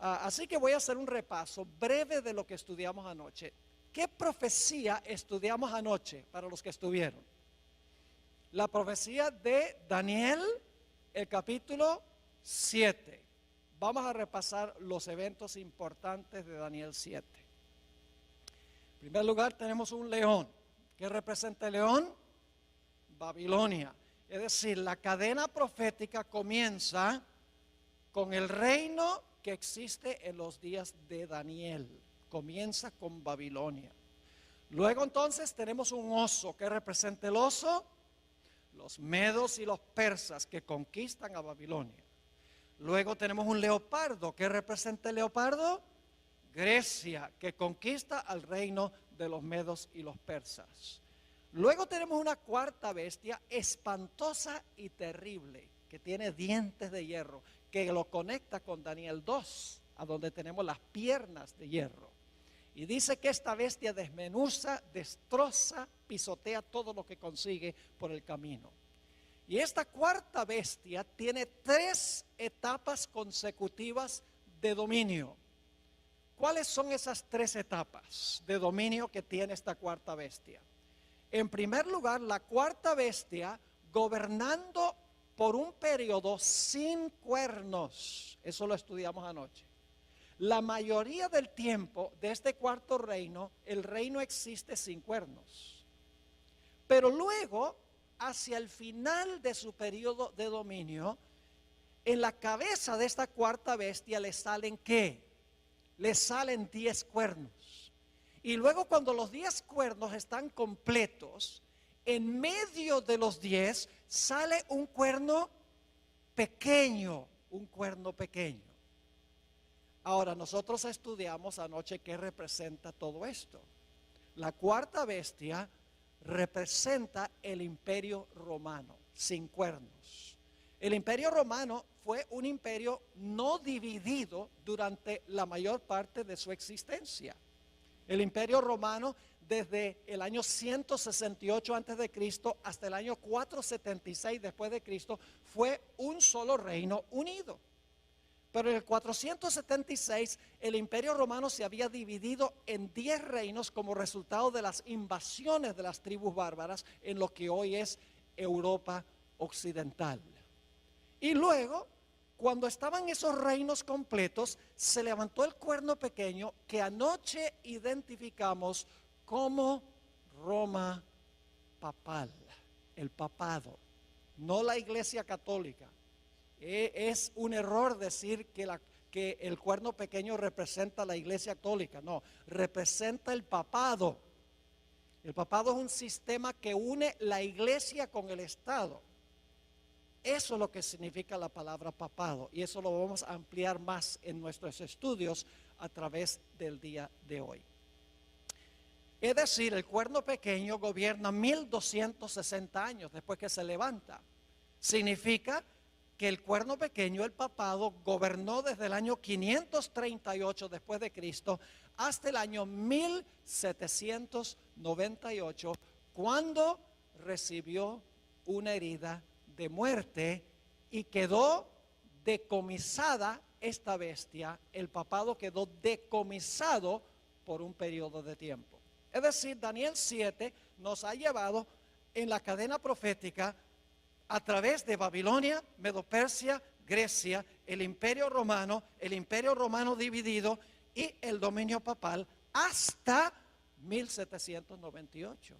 Así que voy a hacer un repaso breve de lo que estudiamos anoche. ¿Qué profecía estudiamos anoche para los que estuvieron? La profecía de Daniel, el capítulo 7. Vamos a repasar los eventos importantes de Daniel 7. En primer lugar tenemos un león. ¿Qué representa el león? Babilonia. Es decir, la cadena profética comienza con el reino que existe en los días de Daniel. Comienza con Babilonia. Luego entonces tenemos un oso. ¿Qué representa el oso? Los medos y los persas que conquistan a Babilonia. Luego tenemos un leopardo. ¿Qué representa el leopardo? Grecia, que conquista al reino de los medos y los persas. Luego tenemos una cuarta bestia espantosa y terrible, que tiene dientes de hierro, que lo conecta con Daniel 2, a donde tenemos las piernas de hierro. Y dice que esta bestia desmenuza, destroza, pisotea todo lo que consigue por el camino. Y esta cuarta bestia tiene 3 etapas consecutivas de dominio. ¿Cuáles son esas 3 etapas de dominio que tiene esta cuarta bestia? En primer lugar, la cuarta bestia gobernando por un periodo sin cuernos. Eso lo estudiamos anoche. La mayoría del tiempo de este cuarto reino, el reino existe sin cuernos. Pero luego, hacia el final de su periodo de dominio, en la cabeza de esta cuarta bestia le salen ¿qué? Le salen 10 cuernos. Y luego cuando los 10 cuernos están completos, en medio de los 10 sale un cuerno pequeño, un cuerno pequeño. Ahora, nosotros estudiamos anoche qué representa todo esto. La cuarta bestia representa el imperio romano, sin cuernos. El imperio romano fue un imperio no dividido durante la mayor parte de su existencia. El imperio romano desde el año 168 antes de Cristo hasta el año 476 después de Cristo fue un solo reino unido. Pero en el 476 el imperio romano se había dividido en 10 reinos como resultado de las invasiones de las tribus bárbaras en lo que hoy es Europa occidental. Y luego, cuando estaban esos reinos completos, se levantó el cuerno pequeño que anoche identificamos como Roma papal, el papado, no la iglesia católica. Es un error decir que el cuerno pequeño representa la iglesia católica, no, representa el papado. El papado es un sistema que une la iglesia con el Estado. Eso es lo que significa la palabra papado y eso lo vamos a ampliar más en nuestros estudios a través del día de hoy. Es decir, el cuerno pequeño gobierna 1260 años después que se levanta. Significa que el cuerno pequeño, el papado, gobernó desde el año 538 después de Cristo hasta el año 1798, cuando recibió una herida de muerte y quedó decomisada esta bestia. El papado quedó decomisado por un periodo de tiempo. Es decir, Daniel 7 nos ha llevado en la cadena profética a través de Babilonia, Medo-Persia, Grecia, el imperio romano dividido y el dominio papal hasta 1798.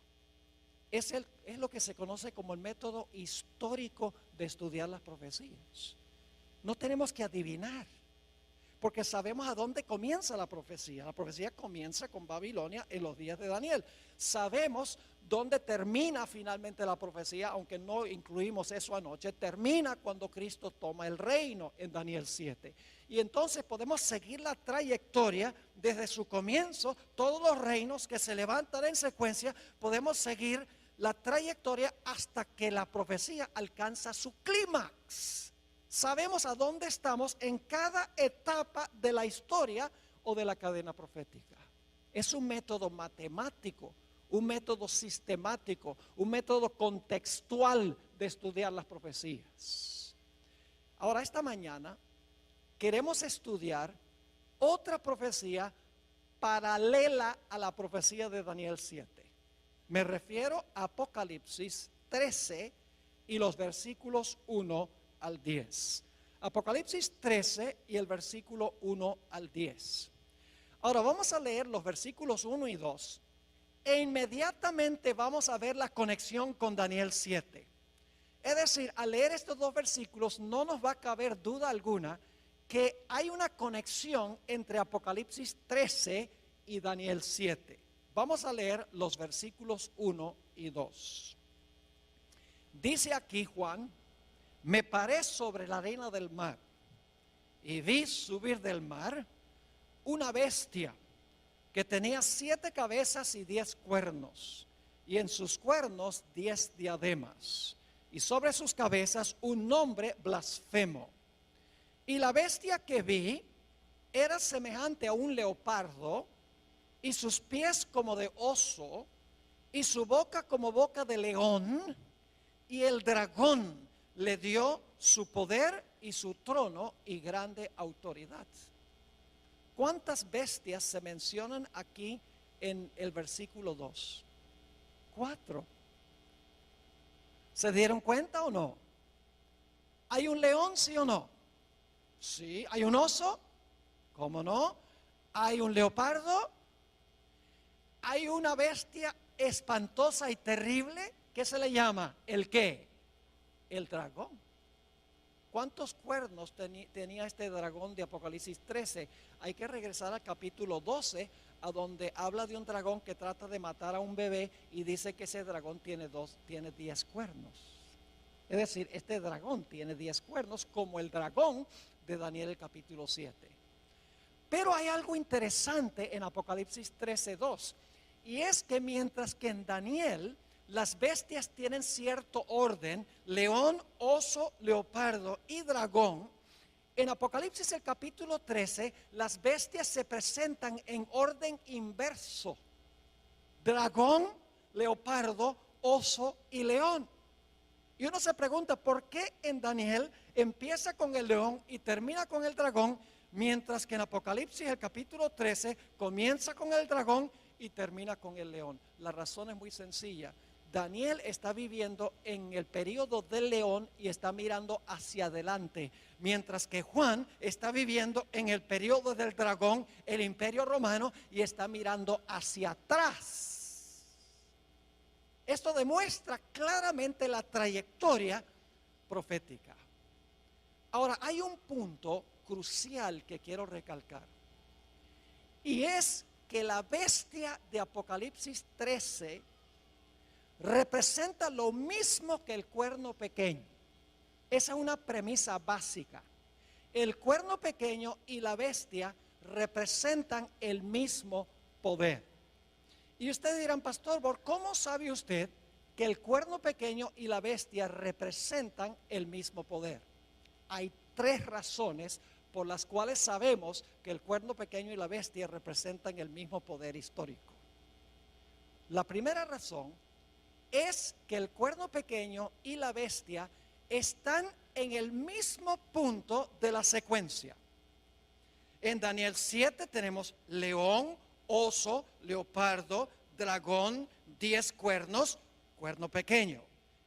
Es lo que se conoce como el método histórico de estudiar las profecías. No tenemos que adivinar, porque sabemos a dónde comienza la profecía. La profecía comienza con Babilonia en los días de Daniel. Sabemos dónde termina finalmente la profecía, aunque no incluimos eso anoche. Termina cuando Cristo toma el reino en Daniel 7. Y entonces podemos seguir la trayectoria desde su comienzo. Todos los reinos que se levantan en secuencia, podemos seguir la trayectoria hasta que la profecía alcanza su clímax. Sabemos a dónde estamos en cada etapa de la historia o de la cadena profética. Es un método matemático, un método sistemático, un método contextual de estudiar las profecías. Ahora, esta mañana queremos estudiar otra profecía paralela a la profecía de Daniel 7. Me refiero a Apocalipsis 13 y los versículos 1 al 10. Apocalipsis 13 y el versículo 1 al 10. Ahora vamos a leer los versículos 1 y 2 e inmediatamente vamos a ver la conexión con Daniel 7. Es decir, al leer estos dos versículos no nos va a caber duda alguna que hay una conexión entre Apocalipsis 13 y Daniel 7. Vamos a leer los versículos 1 y 2. Dice aquí Juan: me paré sobre la arena del mar y vi subir del mar una bestia que tenía 7 cabezas y 10 cuernos, y en sus cuernos 10 diademas, y sobre sus cabezas un nombre blasfemo. Y la bestia que vi era semejante a un leopardo, y sus pies como de oso, y su boca como boca de león, y el dragón le dio su poder y su trono y grande autoridad. ¿Cuántas bestias se mencionan aquí en el versículo 2? 4. ¿Se dieron cuenta o no? ¿Hay un león, sí o no? Sí. ¿Hay un oso? ¿Cómo no? ¿Hay un leopardo? ¿Hay una bestia espantosa y terrible? ¿Qué se le llama? ¿El qué? El dragón. ¿Cuántos cuernos tenía este dragón de Apocalipsis 13? Hay que regresar al capítulo 12, a donde habla de un dragón que trata de matar a un bebé y dice que ese dragón tiene 10 cuernos. Es decir, este dragón tiene 10 cuernos como el dragón de Daniel el capítulo 7. Pero hay algo interesante en Apocalipsis 13:2, y es que mientras que en Daniel las bestias tienen cierto orden: león, oso, leopardo y dragón, en Apocalipsis el capítulo 13 las bestias se presentan en orden inverso: dragón, leopardo, oso y león. Y uno se pregunta, ¿por qué en Daniel empieza con el león y termina con el dragón, mientras que en Apocalipsis el capítulo 13 comienza con el dragón y termina con el león? La razón es muy sencilla. Daniel está viviendo en el periodo del león y está mirando hacia adelante, mientras que Juan está viviendo en el periodo del dragón, el imperio romano, y está mirando hacia atrás. Esto demuestra claramente la trayectoria profética. Ahora, hay un punto crucial que quiero recalcar, y es que la bestia de Apocalipsis 13 representa lo mismo que el cuerno pequeño. Esa es una premisa básica. El cuerno pequeño y la bestia representan el mismo poder. Y ustedes dirán, pastor, ¿cómo sabe usted que el cuerno pequeño y la bestia representan el mismo poder? Hay 3 razones por las cuales sabemos que el cuerno pequeño y la bestia representan el mismo poder histórico. La primera razón es que el cuerno pequeño y la bestia están en el mismo punto de la secuencia. En Daniel 7 tenemos león, oso, leopardo, dragón, 10 cuernos, cuerno pequeño.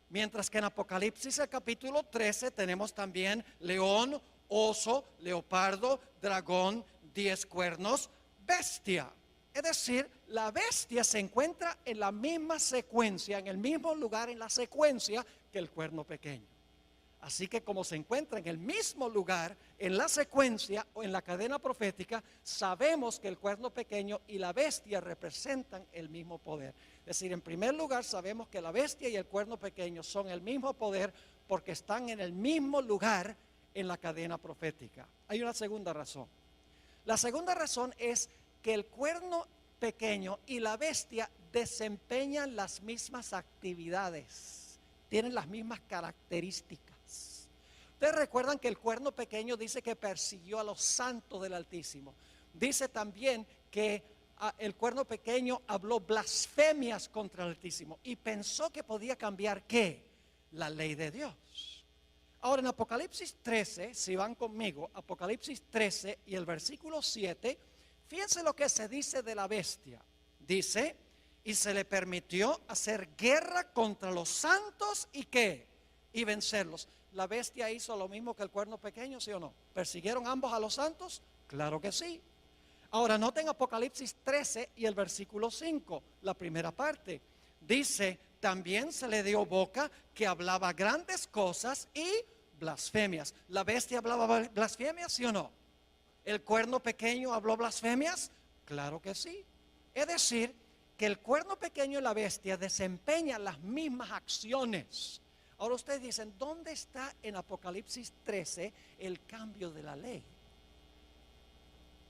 Mientras que en Apocalipsis el capítulo 13 tenemos también león, oso, leopardo, dragón, 10 cuernos, bestia. Es decir, la bestia se encuentra en la misma secuencia, en el mismo lugar en la secuencia que el cuerno pequeño. Así que como se encuentra en el mismo lugar en la secuencia o en la cadena profética, sabemos que el cuerno pequeño y la bestia representan el mismo poder. Es decir, en primer lugar sabemos que la bestia y el cuerno pequeño son el mismo poder porque están en el mismo lugar en la cadena profética. Hay una segunda razón. La segunda razón es que el cuerno pequeño y la bestia desempeñan las mismas actividades, tienen las mismas características. Ustedes recuerdan que el cuerno pequeño dice que persiguió a los santos del Altísimo. Dice también que el cuerno pequeño habló blasfemias contra el Altísimo y pensó que podía cambiar ¿qué? La ley de Dios. Ahora en Apocalipsis 13, si van conmigo, Apocalipsis 13 y el versículo 7, fíjense lo que se dice de la bestia. Dice, y se le permitió hacer guerra contra los santos y ¿qué? Y vencerlos. ¿La bestia hizo lo mismo que el cuerno pequeño, sí o no? ¿Persiguieron ambos a los santos? Claro que sí. Ahora noten Apocalipsis 13 y el versículo 5, la primera parte. Dice, también se le dio boca que hablaba grandes cosas y blasfemias. ¿La bestia hablaba blasfemias, sí o no? ¿El cuerno pequeño habló blasfemias? Claro que sí. Es decir, que el cuerno pequeño y la bestia desempeñan las mismas acciones. Ahora ustedes dicen, ¿dónde está en Apocalipsis 13 el cambio de la ley?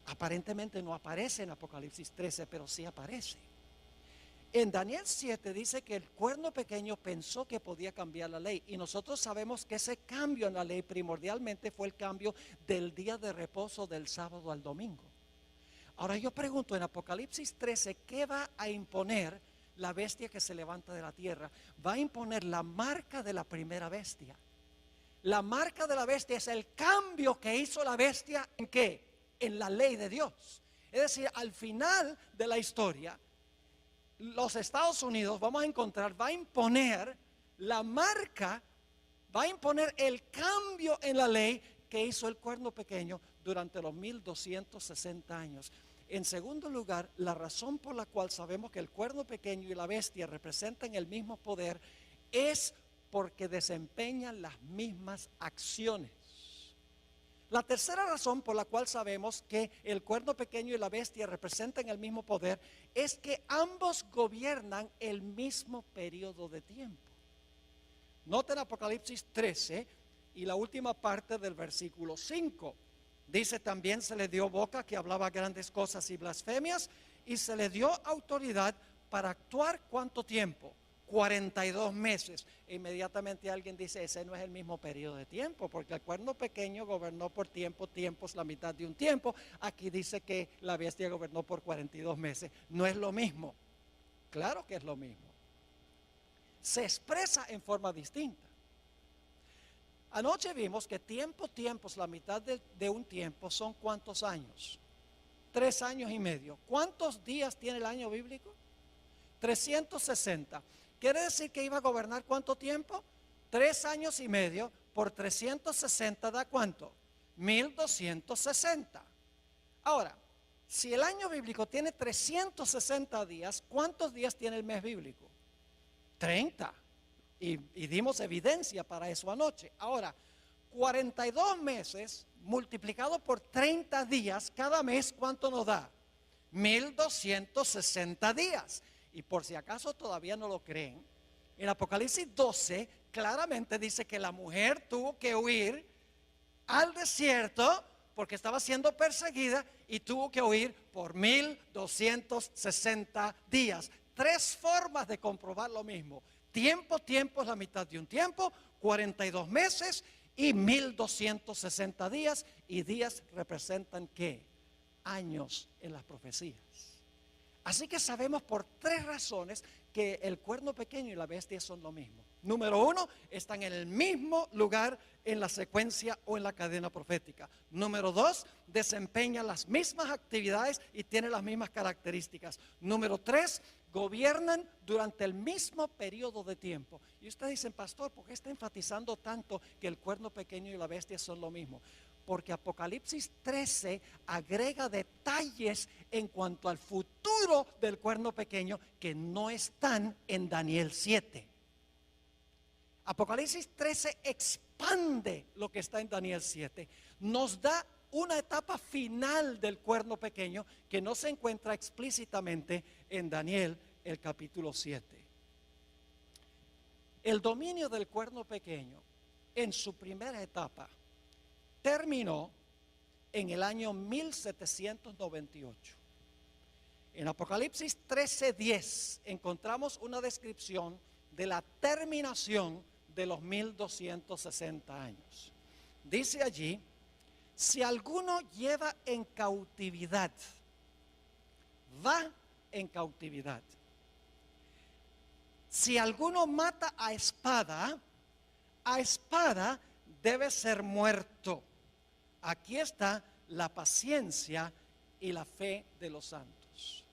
Aparentemente no aparece en Apocalipsis 13, pero sí aparece. En Daniel 7 dice que el cuerno pequeño pensó que podía cambiar la ley. Y nosotros sabemos que ese cambio en la ley primordialmente fue el cambio del día de reposo del sábado al domingo. Ahora yo pregunto en Apocalipsis 13, ¿qué va a imponer la bestia que se levanta de la tierra? Va a imponer la marca de la primera bestia. La marca de la bestia es el cambio que hizo la bestia ¿en qué? En la ley de Dios. Es decir, al final de la historia, los Estados Unidos, vamos a encontrar, va a imponer la marca, va a imponer el cambio en la ley que hizo el cuerno pequeño durante los 1260 años. En segundo lugar, la razón por la cual sabemos que el cuerno pequeño y la bestia representan el mismo poder es porque desempeñan las mismas acciones. La tercera razón por la cual sabemos que el cuerno pequeño y la bestia representan el mismo poder es que ambos gobiernan el mismo periodo de tiempo. Noten Apocalipsis 13 y la última parte del versículo 5. Dice, también se le dio boca que hablaba grandes cosas y blasfemias, y se le dio autoridad para actuar ¿cuánto tiempo? 42 meses. E inmediatamente alguien dice, ese no es el mismo periodo de tiempo, porque el cuerno pequeño gobernó por tiempos, la mitad de un tiempo. Aquí dice que la bestia gobernó por 42 meses. No es lo mismo. Claro que es lo mismo. Se expresa en forma distinta. Anoche vimos que tiempos, la mitad de un tiempo son ¿cuántos años? 3 años y medio. ¿Cuántos días tiene el año bíblico? 360. ¿Quiere decir que iba a gobernar cuánto tiempo? 3 años y medio por 360 da ¿cuánto? 1260. Ahora, si el año bíblico tiene 360 días, ¿cuántos días tiene el mes bíblico? 30. Y dimos evidencia para eso anoche. Ahora, 42 meses multiplicado por 30 días, cada mes, ¿cuánto nos da? 1260 días. Y por si acaso todavía no lo creen, en Apocalipsis 12 claramente dice que la mujer tuvo que huir al desierto porque estaba siendo perseguida y tuvo que huir por 1260 días. 3 formas de comprobar lo mismo. Tiempo es la mitad de un tiempo, 42 meses y 1260 días. Y días representan ¿qué? Años en las profecías. Así que sabemos por 3 razones que el cuerno pequeño y la bestia son lo mismo. Número 1, están en el mismo lugar en la secuencia o en la cadena profética. Número 2, desempeñan las mismas actividades y tienen las mismas características. Número 3, gobiernan durante el mismo periodo de tiempo. Y ustedes dicen, pastor, ¿por qué está enfatizando tanto que el cuerno pequeño y la bestia son lo mismo? Porque Apocalipsis 13 agrega detalles en cuanto al futuro del cuerno pequeño que no están en Daniel 7. Apocalipsis 13 expande lo que está en Daniel 7. Nos da una etapa final del cuerno pequeño que no se encuentra explícitamente en Daniel el capítulo 7. El dominio del cuerno pequeño en su primera etapa terminó en el año 1798. En Apocalipsis 13:10 encontramos una descripción de la terminación de los 1260 años. Dice allí, si alguno lleva en cautividad, va en cautividad. Si alguno mata a espada debe ser muerto. Aquí está la paciencia y la fe de los santos.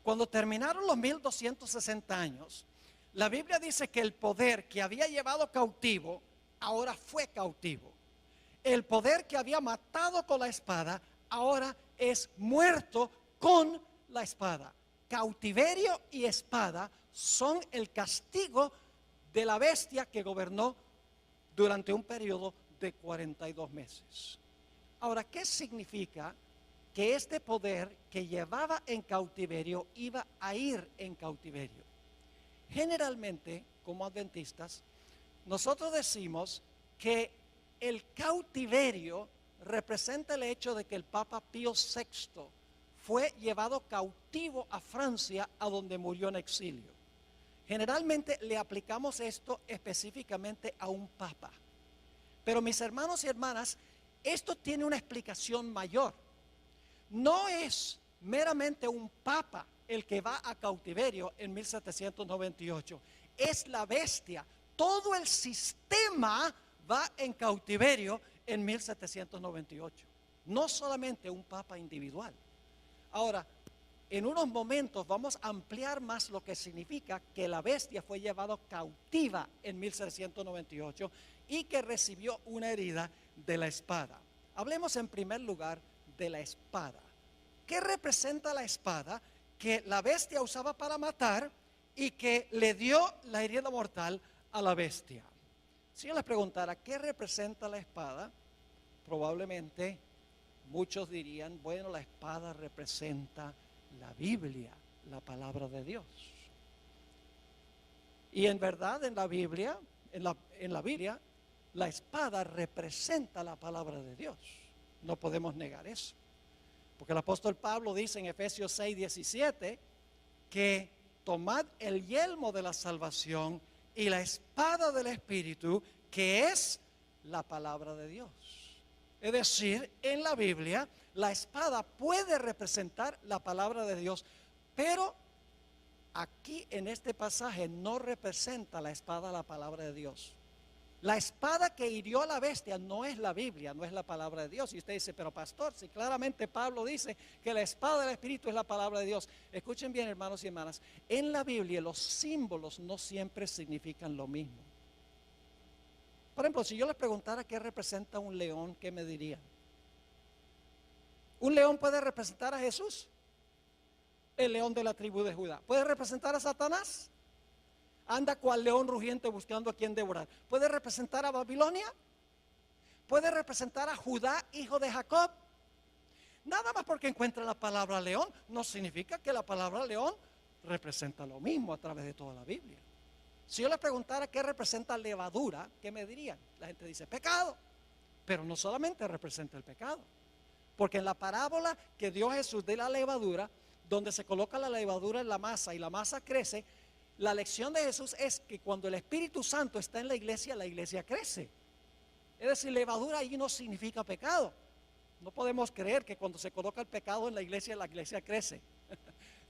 Cuando terminaron los 1260 años, la Biblia dice que el poder que había llevado cautivo, ahora fue cautivo. El poder que había matado con la espada, ahora es muerto con la espada. Cautiverio y espada son el castigo de la bestia que gobernó durante un periodo de 42 meses. Ahora, ¿qué significa que este poder que llevaba en cautiverio iba a ir en cautiverio? Generalmente, como adventistas, nosotros decimos que el cautiverio representa el hecho de que el Papa Pío VI fue llevado cautivo a Francia, a donde murió en exilio. Generalmente le aplicamos esto específicamente a un papa. Pero mis hermanos y hermanas, esto tiene una explicación mayor. No es meramente un papa el que va a cautiverio en 1798. Es la bestia. Todo el sistema va en cautiverio en 1798. No solamente un papa individual. Ahora, en unos momentos vamos a ampliar más lo que significa que la bestia fue llevada cautiva en 1798 y que recibió una herida de la espada. Hablemos en primer lugar de la espada. ¿Qué representa la espada que la bestia usaba para matar y que le dio la herida mortal a la bestia? Si yo les preguntara qué representa la espada, probablemente muchos dirían, bueno, la espada representa la Biblia, la palabra de Dios. Y en verdad en la Biblia, la espada representa la palabra de Dios. No podemos negar eso. Porque el apóstol Pablo dice en Efesios 6:17 que tomad el yelmo de la salvación y la espada del Espíritu, que es la palabra de Dios. Es decir, en la Biblia la espada puede representar la palabra de Dios, pero aquí en este pasaje no representa la espada la palabra de Dios. La espada que hirió a la bestia no es la Biblia, no es la palabra de Dios. Y usted dice, pero pastor, si claramente Pablo dice que la espada del Espíritu es la palabra de Dios. Escuchen bien, hermanos y hermanas, en la Biblia los símbolos no siempre significan lo mismo. Por ejemplo, si yo les preguntara qué representa un león, ¿qué me dirían? ¿Un león puede representar a Jesús? El león de la tribu de Judá. ¿Puede representar a Satanás? Anda cual león rugiente buscando a quien devorar. ¿Puede representar a Babilonia? ¿Puede representar a Judá, hijo de Jacob? Nada más porque encuentra la palabra león no significa que la palabra león representa lo mismo a través de toda la Biblia. Si yo les preguntara qué representa levadura, ¿qué me dirían? La gente dice pecado, pero no solamente representa el pecado, porque en la parábola que dio Jesús de la levadura, donde se coloca la levadura en la masa y la masa crece, la lección de Jesús es que cuando el Espíritu Santo está en la iglesia crece. Es decir, levadura allí no significa pecado. No podemos creer que cuando se coloca el pecado en la iglesia crece.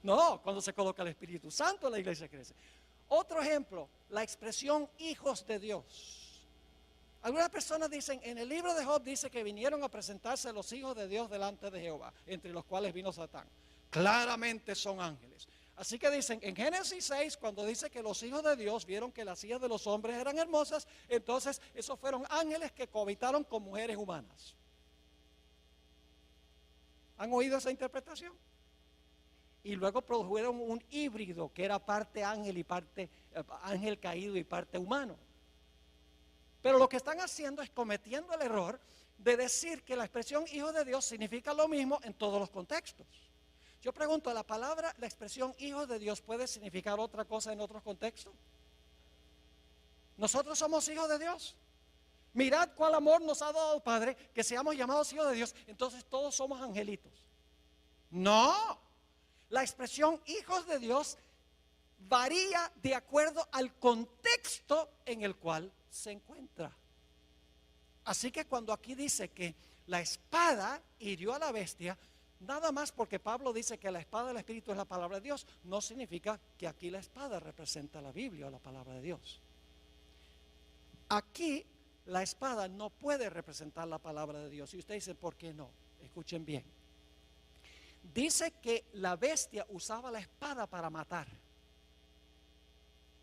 No, cuando se coloca el Espíritu Santo la iglesia crece. Otro ejemplo, la expresión hijos de Dios. Algunas personas dicen, en el libro de Job dice que vinieron a presentarse los hijos de Dios delante de Jehová, entre los cuales vino Satán. Claramente son ángeles. Así que dicen, en Génesis 6, cuando dice que los hijos de Dios vieron que las hijas de los hombres eran hermosas, entonces esos fueron ángeles que cohabitaron con mujeres humanas. ¿Han oído esa interpretación? Y luego produjeron un híbrido que era parte ángel y parte ángel caído y parte humano. Pero lo que están haciendo es cometiendo el error de decir que la expresión hijo de Dios significa lo mismo en todos los contextos. Yo pregunto, la expresión hijo de Dios puede significar otra cosa en otros contextos. Nosotros somos hijos de Dios. Mirad cuál amor nos ha dado el Padre, que seamos llamados hijos de Dios. Entonces todos somos angelitos. No, la expresión hijos de Dios varía de acuerdo al contexto en el cual se encuentra. Así que cuando aquí dice que la espada hirió a la bestia, nada más porque Pablo dice que la espada del Espíritu es la palabra de Dios, no significa que aquí la espada representa la Biblia o la palabra de Dios. Aquí la espada no puede representar la palabra de Dios. Y usted dice, ¿por qué no? Escuchen bien. Dice que la bestia usaba la espada para matar.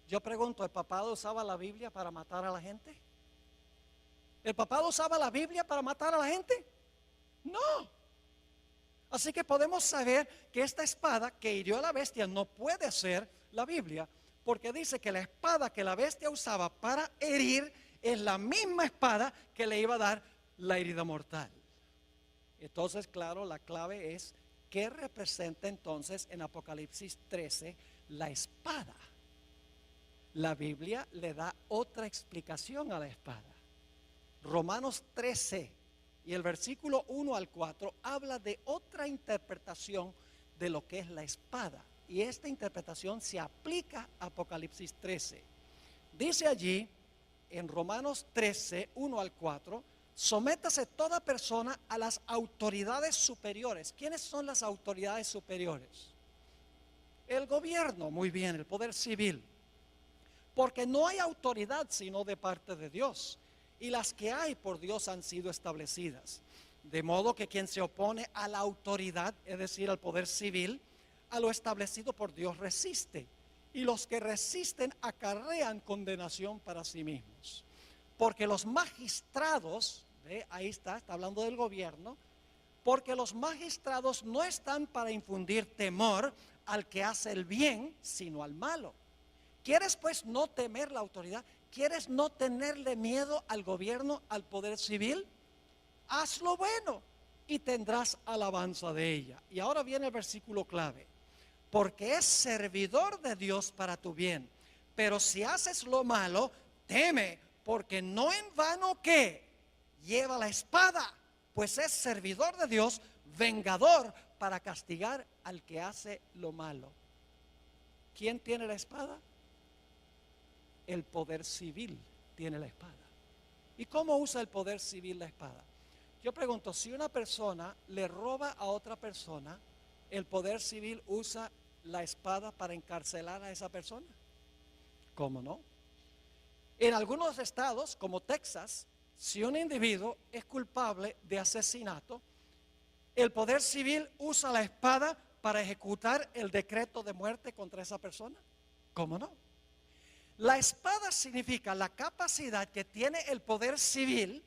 Yo pregunto, ¿el papado usaba la Biblia para matar a la gente? ¿El papado usaba la Biblia para matar a la gente? No. Así que podemos saber que esta espada que hirió a la bestia no puede ser la Biblia, porque dice que la espada que la bestia usaba para herir es la misma espada que le iba a dar la herida mortal. Entonces, claro, la clave es ¿qué representa entonces en Apocalipsis 13 la espada? La Biblia le da otra explicación a la espada. Romanos 13 y el versículo 1 al 4 habla de otra interpretación de lo que es la espada. Y esta interpretación se aplica a Apocalipsis 13. Dice allí en Romanos 13, 1 al 4, sométase toda persona a las autoridades superiores. ¿Quiénes son las autoridades superiores? El gobierno, muy bien, el poder civil. Porque no hay autoridad sino de parte de Dios. Y las que hay por Dios han sido establecidas. De modo que quien se opone a la autoridad, es decir, al poder civil, a lo establecido por Dios resiste. Y los que resisten acarrean condenación para sí mismos. Porque los magistrados, ahí está hablando del gobierno, porque los magistrados no están para infundir temor al que hace el bien, sino al malo. ¿Quieres pues no temer la autoridad? ¿Quieres no tenerle miedo al gobierno, al poder civil? Haz lo bueno y tendrás alabanza de ella. Y ahora viene el versículo clave. Porque es servidor de Dios para tu bien. Pero si haces lo malo, teme, porque no en vano que lleva la espada, pues es servidor de Dios, vengador para castigar al que hace lo malo. ¿Quién tiene la espada? El poder civil tiene la espada. ¿Y cómo usa el poder civil la espada? Yo pregunto, si una persona le roba a otra persona, ¿el poder civil usa la espada para encarcelar a esa persona? ¿Cómo no? En algunos estados, como Texas, si un individuo es culpable de asesinato, el poder civil usa la espada para ejecutar el decreto de muerte contra esa persona. ¿Cómo no? La espada significa la capacidad que tiene el poder civil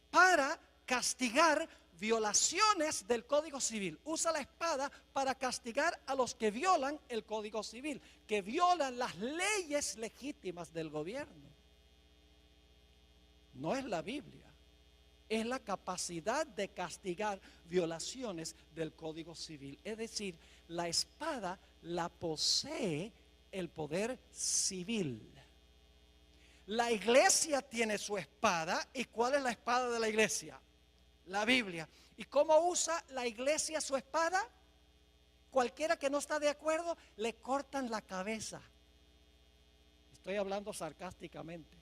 para castigar violaciones del Código Civil. Usa la espada para castigar a los que violan el Código Civil, que violan las leyes legítimas del gobierno. No es la Biblia, es la capacidad de castigar violaciones del Código Civil. Es decir, la espada la posee el poder civil. La iglesia tiene su espada. ¿Y cuál es la espada de la iglesia? La Biblia. ¿Y cómo usa la iglesia su espada? Cualquiera que no está de acuerdo, le cortan la cabeza. Estoy hablando sarcásticamente.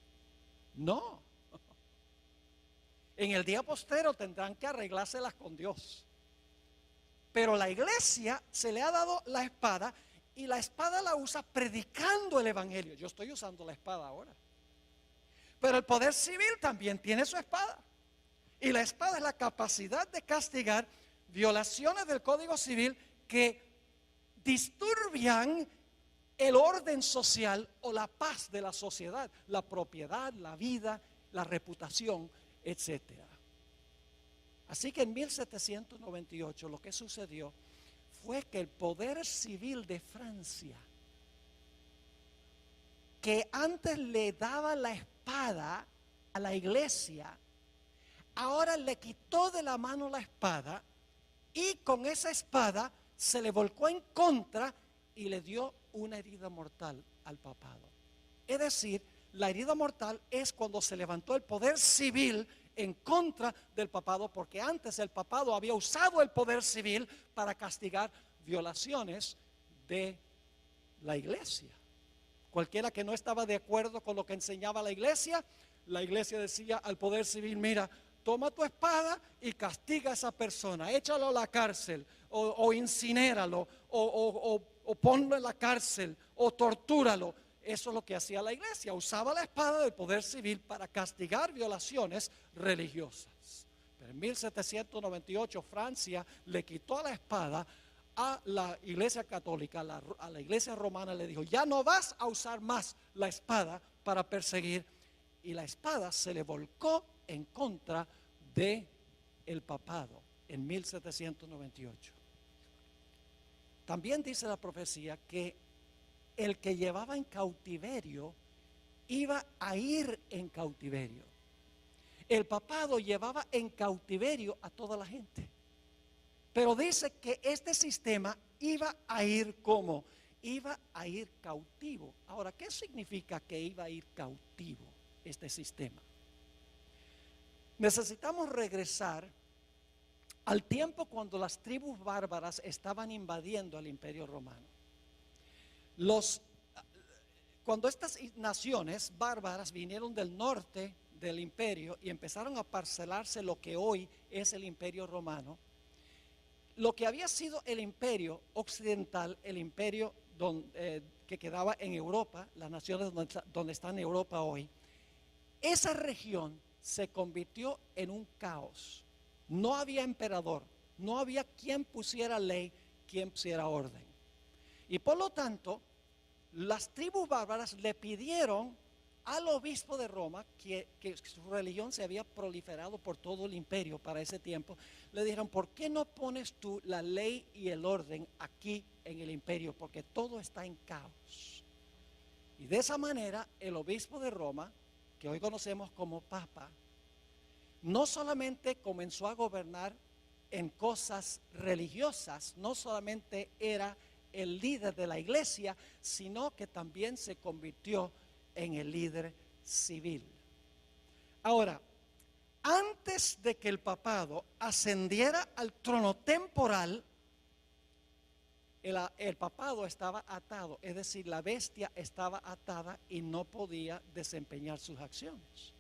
No. En el día postero tendrán que arreglárselas con Dios. Pero la iglesia se le ha dado la espada, y la espada la usa predicando el evangelio. Yo estoy usando la espada ahora. Pero el poder civil también tiene su espada. Y la espada es la capacidad de castigar violaciones del Código Civil que disturbian el orden social o la paz de la sociedad, la propiedad, la vida, la reputación, etcétera. Así que en 1798 lo que sucedió fue que el poder civil de Francia, que antes le daba la espada a la iglesia, ahora le quitó de la mano la espada, y con esa espada se le volcó en contra y le dio una herida mortal al papado. Es decir, la herida mortal es cuando se levantó el poder civil en contra del papado, porque antes el papado había usado el poder civil para castigar violaciones de la iglesia. Cualquiera que no estaba de acuerdo con lo que enseñaba la iglesia decía al poder civil: mira, toma tu espada y castiga a esa persona, échalo a la cárcel, o incinéralo, o ponlo en la cárcel, o tortúralo. eso es lo que hacía la iglesia, usaba la espada del poder civil para castigar violaciones religiosas. Pero en 1798 Francia le quitó la espada a la iglesia católica, a la iglesia romana, le dijo: ya no vas a usar más la espada para perseguir. Y la espada se le volcó en contra de el papado en 1798. También dice la profecía que el que llevaba en cautiverio iba a ir en cautiverio. El papado llevaba en cautiverio a toda la gente. Pero dice que este sistema iba a ir como, iba a ir cautivo. Ahora, ¿qué significa que iba a ir cautivo este sistema? Necesitamos regresar al tiempo cuando las tribus bárbaras estaban invadiendo al Imperio Romano. Cuando estas naciones bárbaras vinieron del norte del imperio y empezaron a parcelarse lo que hoy es el Imperio Romano, lo que había sido el imperio occidental, el imperio que quedaba en Europa, las naciones donde está en Europa hoy, esa región se convirtió en un caos. No había emperador, no había quien pusiera ley, quien pusiera orden. Y por lo tanto, las tribus bárbaras le pidieron al obispo de Roma, que su religión se había proliferado por todo el imperio para ese tiempo, le dijeron: ¿por qué no pones tú la ley y el orden aquí en el imperio? Porque todo está en caos. Y de esa manera el obispo de Roma, que hoy conocemos como Papa, no solamente comenzó a gobernar en cosas religiosas, no solamente era el líder de la iglesia, sino que también se convirtió en el líder civil. Ahora, antes de que el papado ascendiera al trono temporal, el papado estaba atado, es decir, la bestia estaba atada y no podía desempeñar sus acciones.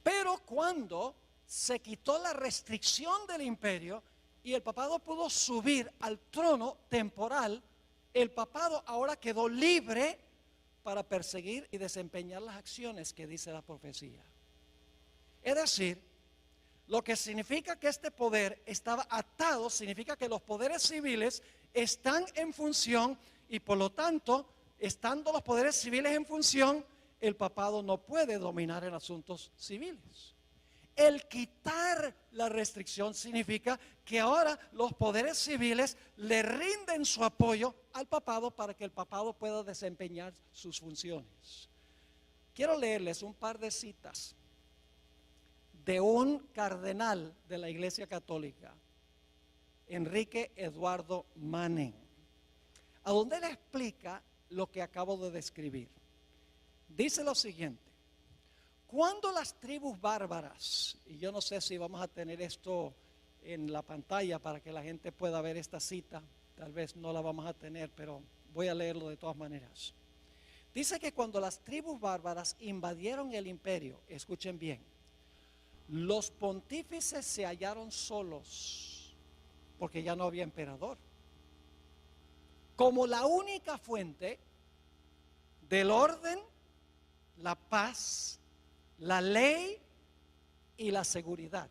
Pero cuando se quitó la restricción del imperio y el papado pudo subir al trono temporal, el papado ahora quedó libre para perseguir y desempeñar las acciones que dice la profecía. Es decir, lo que significa que este poder estaba atado, significa que los poderes civiles están en función y por lo tanto, estando los poderes civiles en función, el papado no puede dominar en asuntos civiles. El quitar la restricción significa que ahora los poderes civiles le rinden su apoyo al papado para que el papado pueda desempeñar sus funciones. Quiero leerles un par de citas de un cardenal de la Iglesia Católica, Enrique Eduardo Manning, a donde él explica lo que acabo de describir. Dice lo siguiente: cuando las tribus bárbaras, y yo no sé si vamos a tener esto en la pantalla para que la gente pueda ver esta cita, tal vez no la vamos a tener, pero voy a leerlo de todas maneras. Dice que cuando las tribus bárbaras invadieron el imperio, escuchen bien, los pontífices se hallaron solos porque ya no había emperador. Como la única fuente del orden, la paz, la ley y la seguridad.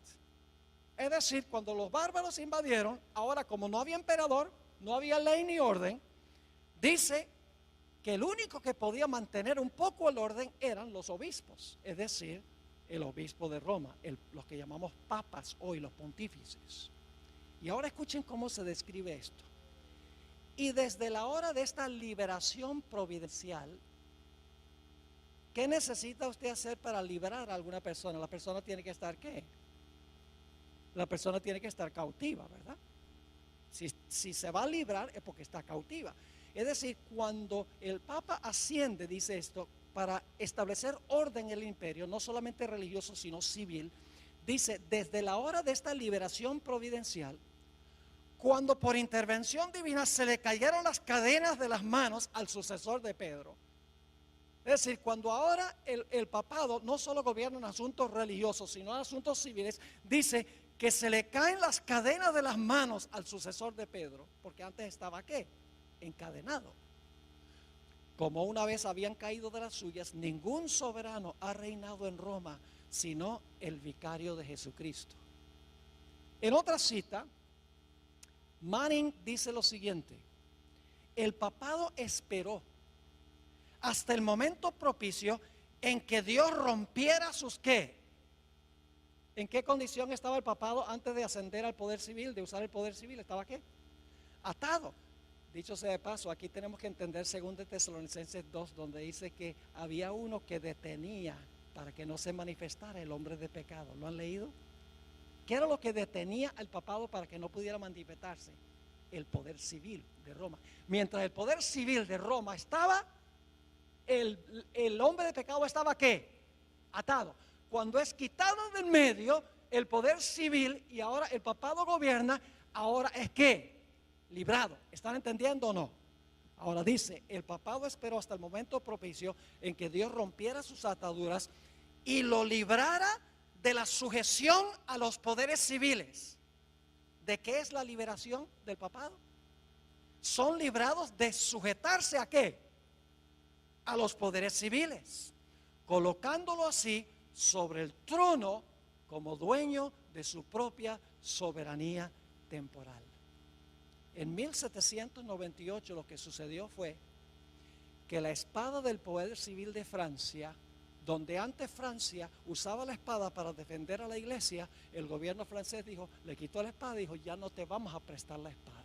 Es decir, cuando los bárbaros invadieron, ahora como no había emperador, no había ley ni orden, dice que el único que podía mantener un poco el orden eran los obispos, es decir, el obispo de Roma, los que llamamos papas hoy, los pontífices. Y ahora escuchen cómo se describe esto. Y desde la hora de esta liberación providencial, ¿qué necesita usted hacer para liberar a alguna persona? La persona tiene que estar ¿qué? La persona tiene que estar cautiva, ¿verdad? Si se va a librar es porque está cautiva. Es decir, cuando el Papa asciende, dice esto, para establecer orden en el imperio, no solamente religioso, sino civil, dice, desde la hora de esta liberación providencial, cuando por intervención divina se le cayeron las cadenas de las manos al sucesor de Pedro. Es decir, cuando ahora el papado no solo gobierna en asuntos religiosos, sino en asuntos civiles, dice que se le caen las cadenas de las manos al sucesor de Pedro, porque antes estaba ¿qué? Encadenado. como una vez habían caído de las suyas, ningún soberano ha reinado en Roma, sino el vicario de Jesucristo. En otra cita, Manning dice lo siguiente: el papado esperó hasta el momento propicio en que Dios rompiera sus ¿qué? ¿En qué condición estaba el papado antes de ascender al poder civil, de usar el poder civil? ¿Estaba qué? Atado. Dicho sea de paso, aquí tenemos que entender 2 Tesalonicenses 2, donde dice que había uno que detenía para que no se manifestara el hombre de pecado. ¿Lo han leído? ¿Qué era lo que detenía al papado para que no pudiera manifestarse? El poder civil de Roma. Mientras el poder civil de Roma estaba, el hombre de pecado estaba ¿qué? Atado. Cuando es quitado del medio el poder civil y ahora el papado gobierna, ahora es ¿qué? Librado. ¿Están entendiendo o no? Ahora dice, el papado esperó hasta el momento propicio en que Dios rompiera sus ataduras y lo librara de la sujeción a los poderes civiles. ¿De qué es la liberación del papado? Son librados de sujetarse ¿a qué? A los poderes civiles, colocándolo así sobre el trono como dueño de su propia soberanía temporal. En 1798 lo que sucedió fue que la espada del poder civil de Francia, donde antes Francia usaba la espada para defender a la iglesia, el gobierno francés dijo, le quitó la espada y dijo, ya no te vamos a prestar la espada.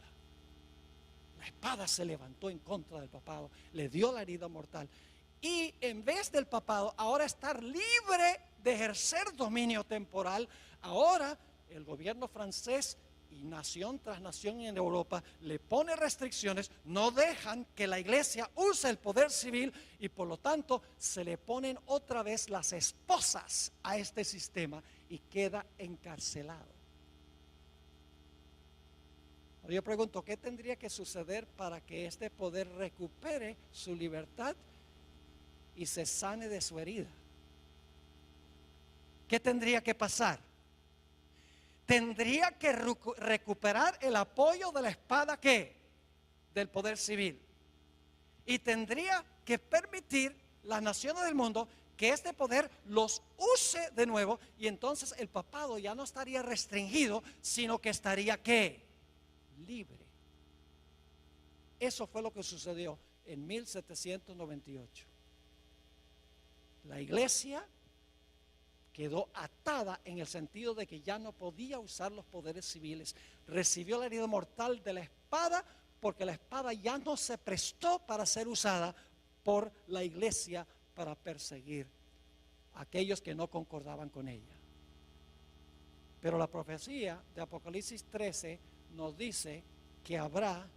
La espada se levantó en contra del papado, le dio la herida mortal. Y en vez del papado ahora estar libre de ejercer dominio temporal, ahora el gobierno francés y nación tras nación en Europa le pone restricciones, no dejan que la iglesia use el poder civil y por lo tanto se le ponen otra vez las esposas a este sistema y queda encarcelado. Yo pregunto, ¿qué tendría que suceder para que este poder recupere su libertad y se sane de su herida? ¿Qué tendría que pasar? Tendría que recuperar el apoyo de la espada ¿qué? Del poder civil. Y tendría que permitir las naciones del mundo que este poder los use de nuevo y entonces el papado ya no estaría restringido, sino que estaría ¿qué? Libre. Eso fue lo que sucedió en 1798. La iglesia quedó atada en el sentido de que ya no podía usar los poderes civiles. Recibió la herida mortal de la espada porque la espada ya no se prestó para ser usada por la iglesia para perseguir a aquellos que no concordaban con ella. Pero la profecía de Apocalipsis 13 nos dice que habrá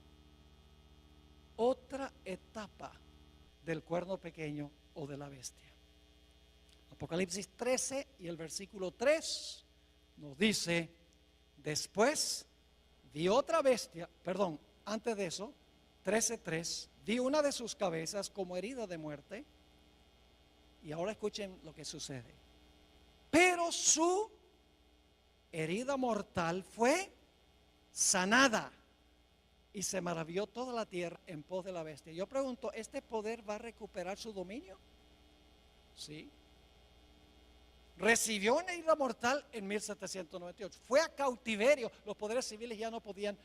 otra etapa del cuerno pequeño o de la bestia. Apocalipsis 13 y el versículo 3 nos dice, después vi otra bestia, antes de eso, 13:3, vi una de sus cabezas como herida de muerte. Y ahora escuchen lo que sucede. Pero su herida mortal fue sanada y se maravilló toda la tierra en pos de la bestia. Yo pregunto, ¿este poder va a recuperar su dominio? Sí. Recibió una herida mortal en 1798. Fue a cautiverio. Los poderes civiles ya no podían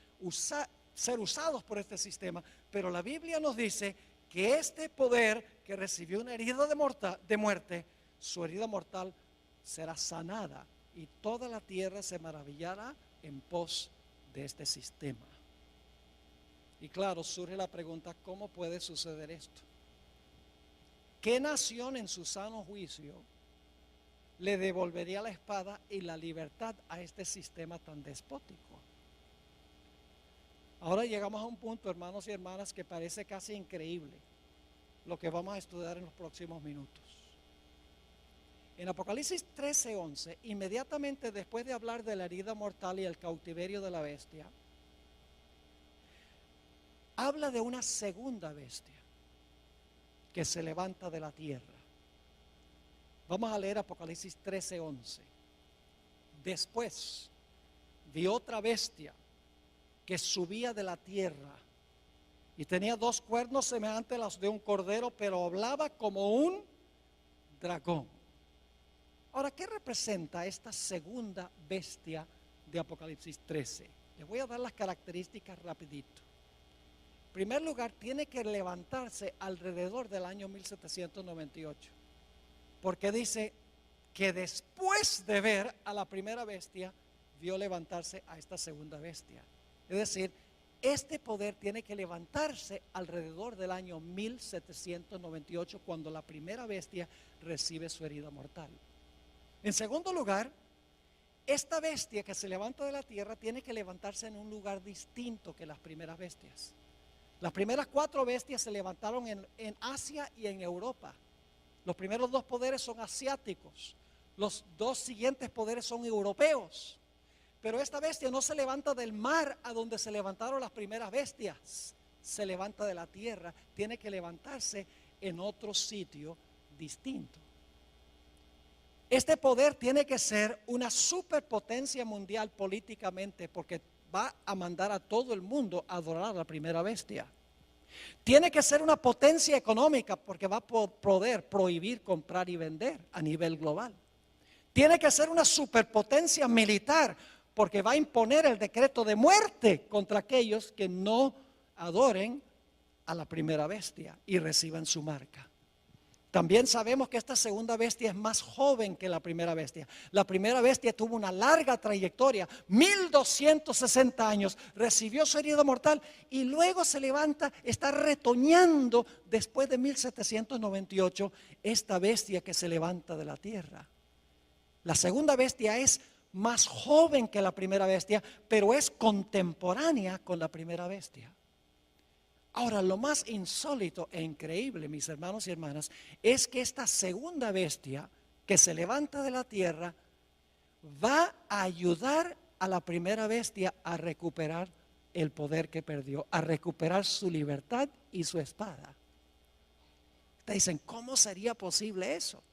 ser usados por este sistema. Pero la Biblia nos dice que este poder que recibió una herida de muerte, su herida mortal será sanada y toda la tierra se maravillará en pos de este sistema. Y claro, surge la pregunta, ¿cómo puede suceder esto? ¿Qué nación en su sano juicio le devolvería la espada y la libertad a este sistema tan despótico? Ahora llegamos a un punto, hermanos y hermanas, que parece casi increíble lo que vamos a estudiar en los próximos minutos. En Apocalipsis 13:11, inmediatamente después de hablar de la herida mortal y el cautiverio de la bestia, habla de una segunda bestia que se levanta de la tierra. Vamos a leer Apocalipsis 13:11. Después vi otra bestia que subía de la tierra y tenía 2 cuernos semejantes a los de un cordero, pero hablaba como un dragón. Ahora, ¿qué representa esta segunda bestia de Apocalipsis 13? Les voy a dar las características rapidito. En primer lugar, tiene que levantarse alrededor del año 1798, porque dice que después de ver a la primera bestia, vio levantarse a esta segunda bestia. Es decir, este poder tiene que levantarse alrededor del año 1798, cuando la primera bestia recibe su herida mortal. En segundo lugar, esta bestia que se levanta de la tierra tiene que levantarse en un lugar distinto que las primeras bestias. Las primeras 4 bestias se levantaron en Asia y en Europa. Los primeros 2 poderes son asiáticos. Los 2 siguientes poderes son europeos. Pero esta bestia no se levanta del mar a donde se levantaron las primeras bestias. Se levanta de la tierra. Tiene que levantarse en otro sitio distinto. Este poder tiene que ser una superpotencia mundial políticamente, porque va a mandar a todo el mundo a adorar a la primera bestia. Tiene que ser una potencia económica, porque va a poder prohibir comprar y vender a nivel global. Tiene que ser una superpotencia militar, porque va a imponer el decreto de muerte contra aquellos que no adoren a la primera bestia y reciban su marca. También sabemos que esta segunda bestia es más joven que la primera bestia. La primera bestia tuvo una larga trayectoria, 1260 años, recibió su herida mortal y luego se levanta, está retoñando después de 1798, esta bestia que se levanta de la tierra. La segunda bestia es más joven que la primera bestia, pero es contemporánea con la primera bestia. Ahora, lo más insólito e increíble, mis hermanos y hermanas, es que esta segunda bestia que se levanta de la tierra va a ayudar a la primera bestia a recuperar el poder que perdió, a recuperar su libertad y su espada. Ustedes dicen, ¿cómo sería posible eso?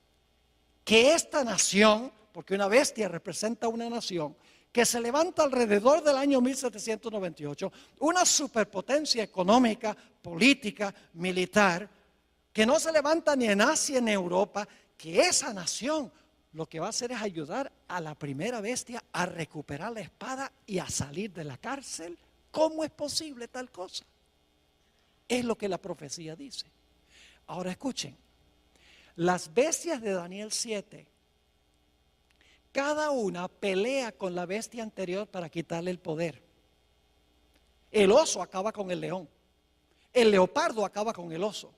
Que esta nación, porque una bestia representa una nación, que se levanta alrededor del año 1798, una superpotencia económica, política, militar, que no se levanta ni en Asia ni en Europa, que esa nación lo que va a hacer es ayudar a la primera bestia a recuperar la espada y a salir de la cárcel. ¿Cómo es posible tal cosa? Es lo que la profecía dice. Ahora escuchen, las bestias de Daniel 7, cada una pelea con la bestia anterior para quitarle el poder. El oso acaba con el león, el leopardo acaba con el oso,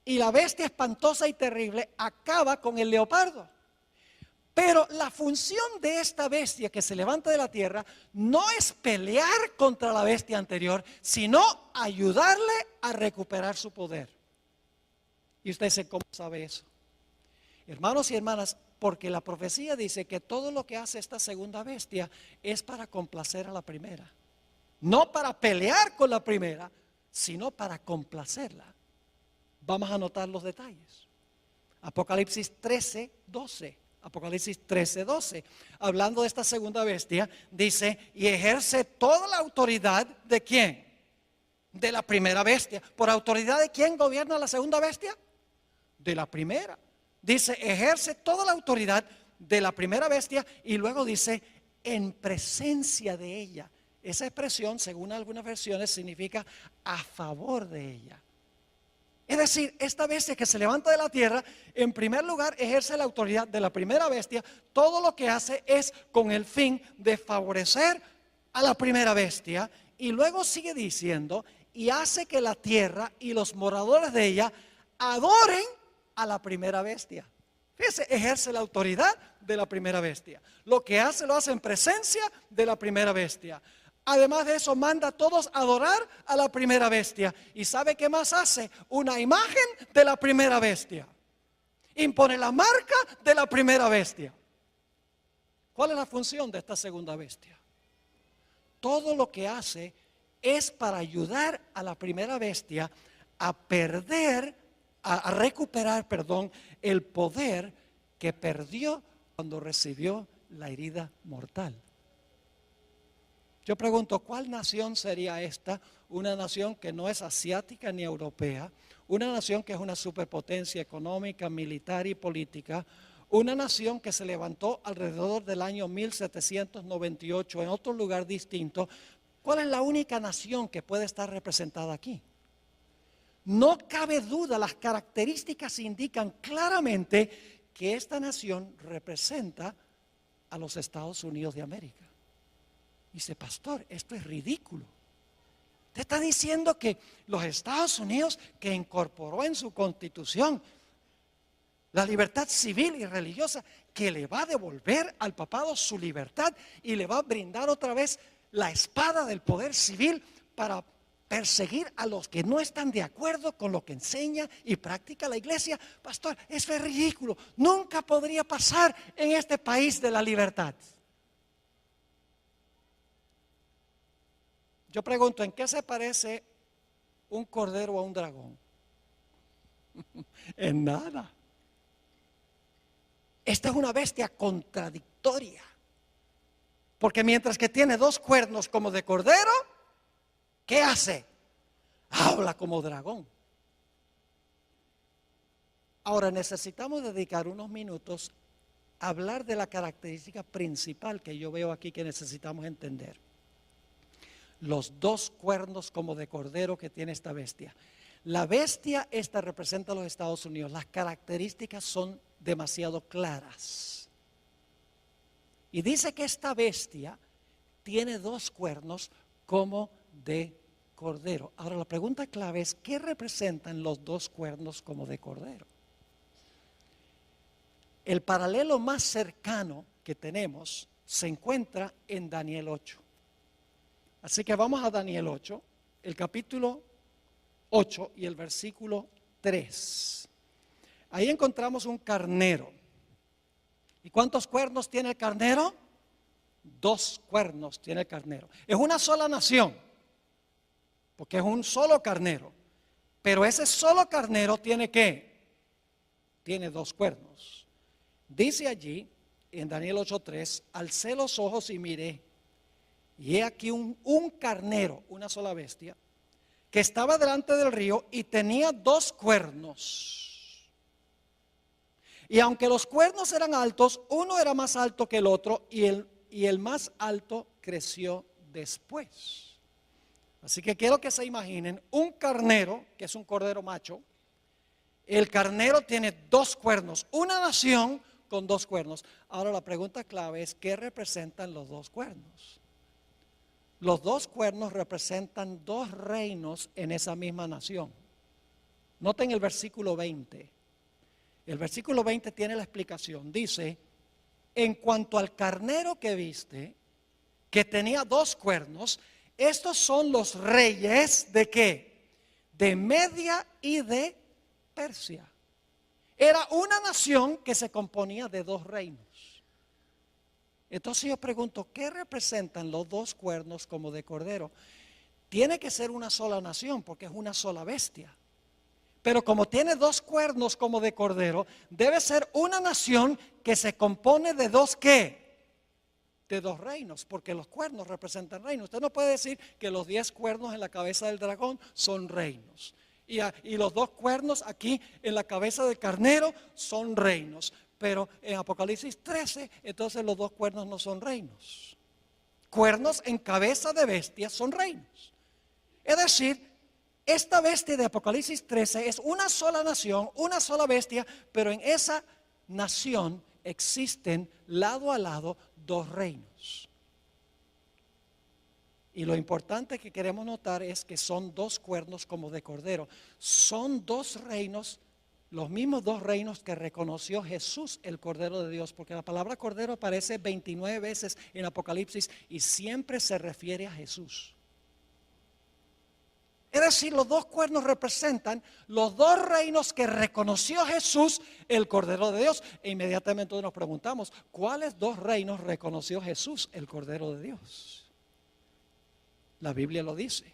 y la bestia espantosa y terrible acaba con el leopardo. Pero la función de esta bestia que se levanta de la tierra no es pelear contra la bestia anterior, sino ayudarle a recuperar su poder. Y usted dice, ¿cómo sabe eso? Hermanos y hermanas, porque la profecía dice que todo lo que hace esta segunda bestia es para complacer a la primera. No para pelear con la primera, sino para complacerla. Vamos a anotar los detalles. Apocalipsis 13, 12. Apocalipsis 13, 12. Hablando de esta segunda bestia, dice, y ejerce toda la autoridad ¿de quién? De la primera bestia. ¿Por autoridad de quién gobierna la segunda bestia? De la primera. Dice, ejerce toda la autoridad de la primera bestia y luego dice, en presencia de ella. Esa expresión, según algunas versiones, significa a favor de ella. Es decir, esta bestia que se levanta de la tierra, en primer lugar, ejerce la autoridad de la primera bestia. Todo lo que hace es con el fin de favorecer a la primera bestia. Y luego sigue diciendo, y hace que la tierra y los moradores de ella adoren a la primera bestia. Fíjese, ejerce la autoridad de la primera bestia. Lo que hace, lo hace en presencia de la primera bestia. Además de eso, manda a todos a adorar a la primera bestia. ¿Y sabe qué más hace? Una imagen de la primera bestia. Impone la marca de la primera bestia. ¿Cuál es la función de esta segunda bestia? Todo lo que hace es para ayudar a la primera bestia a recuperar, el poder que perdió cuando recibió la herida mortal. Yo pregunto, ¿cuál nación sería esta? Una nación que no es asiática ni europea, una nación que es una superpotencia económica, militar y política, una nación que se levantó alrededor del año 1798 en otro lugar distinto. ¿Cuál es la única nación que puede estar representada aquí? No cabe duda, las características indican claramente que esta nación representa a los Estados Unidos de América. Dice, pastor, esto es ridículo. Usted está diciendo que los Estados Unidos, que incorporó en su constitución la libertad civil y religiosa, que le va a devolver al papado su libertad y le va a brindar otra vez la espada del poder civil para perseguir a los que no están de acuerdo con lo que enseña y practica la iglesia. Pastor, eso es ridículo. Nunca podría pasar en este país de la libertad. Yo pregunto, ¿en qué se parece un cordero a un dragón? En nada. Esta es una bestia contradictoria. Porque mientras que tiene dos cuernos como de cordero, ¿qué hace? Habla como dragón. Ahora necesitamos dedicar unos minutos a hablar de la característica principal que yo veo aquí que necesitamos entender. Los dos cuernos como de cordero que tiene esta bestia. La bestia esta representa a los Estados Unidos. Las características son demasiado claras. Y dice que esta bestia tiene dos cuernos como de cordero. Ahora la pregunta clave es, ¿qué representan los dos cuernos como de cordero? El paralelo más cercano que tenemos se encuentra en Daniel 8. Así que vamos a Daniel 8, el capítulo 8 y el versículo 3. Ahí encontramos un carnero. ¿Y cuántos cuernos tiene el carnero? Dos cuernos tiene el carnero. Es una sola nación, porque es un solo carnero. Pero ese solo carnero tiene ¿qué? Tiene dos cuernos. Dice allí, en Daniel 8:3, alcé los ojos y miré. Y he aquí un carnero, una sola bestia, que estaba delante del río y tenía dos cuernos. Y aunque los cuernos eran altos, uno era más alto que el otro y el más alto creció después. Así que quiero que se imaginen un carnero, que es un cordero macho. El carnero tiene dos cuernos, una nación con dos cuernos. Ahora la pregunta clave es, ¿qué representan los dos cuernos? Los dos cuernos representan dos reinos en esa misma nación. Noten el versículo 20. El versículo 20 tiene la explicación. Dice, en cuanto al carnero que viste, que tenía dos cuernos, estos son los reyes ¿de qué? De Media y de Persia. Era una nación que se componía de dos reinos. Entonces yo pregunto, ¿qué representan los dos cuernos como de cordero? Tiene que ser una sola nación porque es una sola bestia. Pero como tiene dos cuernos como de cordero, debe ser una nación que se compone de dos ¿qué? De dos reinos, porque los cuernos representan reinos. Usted no puede decir que los 10 cuernos en la cabeza del dragón son reinos. Y los dos cuernos aquí en la cabeza del carnero son reinos. Pero en Apocalipsis 13, entonces los dos cuernos no son reinos. Cuernos en cabeza de bestia son reinos. Es decir, esta bestia de Apocalipsis 13 es una sola nación, una sola bestia, pero en esa nación existen lado a lado dos reinos. Y lo importante que queremos notar es que son dos cuernos como de cordero. Son dos reinos, los mismos dos reinos que reconoció Jesús, el Cordero de Dios, porque la palabra cordero aparece 29 veces en Apocalipsis y siempre se refiere a Jesús. Es decir, los dos cuernos representan los dos reinos que reconoció Jesús, el Cordero de Dios. E inmediatamente nos preguntamos, ¿cuáles dos reinos reconoció Jesús, el Cordero de Dios? La Biblia lo dice.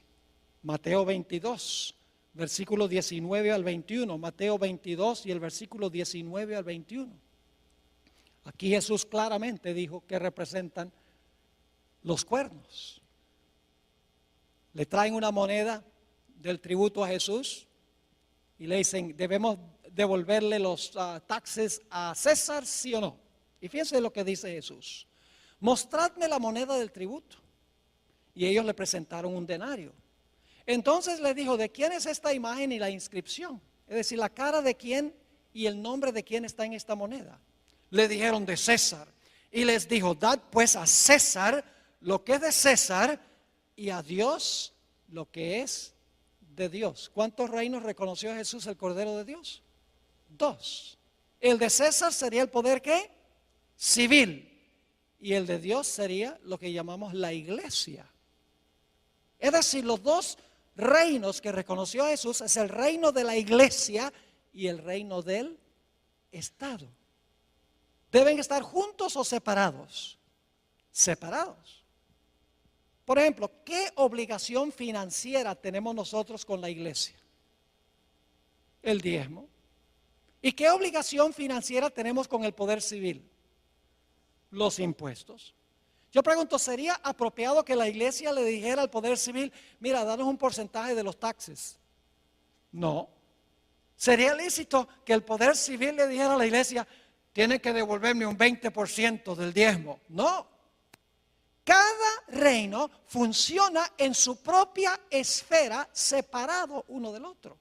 Mateo 22, versículo 19 al 21. Mateo 22 y el versículo 19 al 21. Aquí Jesús claramente dijo que representan los cuernos. le traen una moneda del tributo a Jesús y le dicen, ¿debemos devolverle los taxes a César, sí o no? Y fíjense lo que dice Jesús: mostradme la moneda del tributo. Y ellos le presentaron un denario. Entonces le dijo, ¿de quién es esta imagen y la inscripción? Es decir, la cara de quién y el nombre de quién está en esta moneda. Le dijeron, de César. Y les dijo, dad pues a César lo que es de César y a Dios lo que es de Dios. ¿Cuántos reinos reconoció Jesús, el Cordero de Dios? 2. El de César sería el poder, ¿qué? Civil. Y el de Dios sería lo que llamamos la iglesia. Es decir, los 2 reinos que reconoció Jesús es el reino de la iglesia y el reino del Estado. ¿Deben estar juntos o separados? Separados. Por ejemplo, ¿qué obligación financiera tenemos nosotros con la iglesia? El diezmo. ¿Y qué obligación financiera tenemos con el poder civil? Los impuestos. Yo pregunto, ¿sería apropiado que la iglesia le dijera al poder civil, mira, danos un porcentaje de los taxes? No. ¿Sería lícito que el poder civil le dijera a la iglesia, tiene que devolverme un 20% del diezmo? No. Cada reino funciona en su propia esfera, separado uno del otro.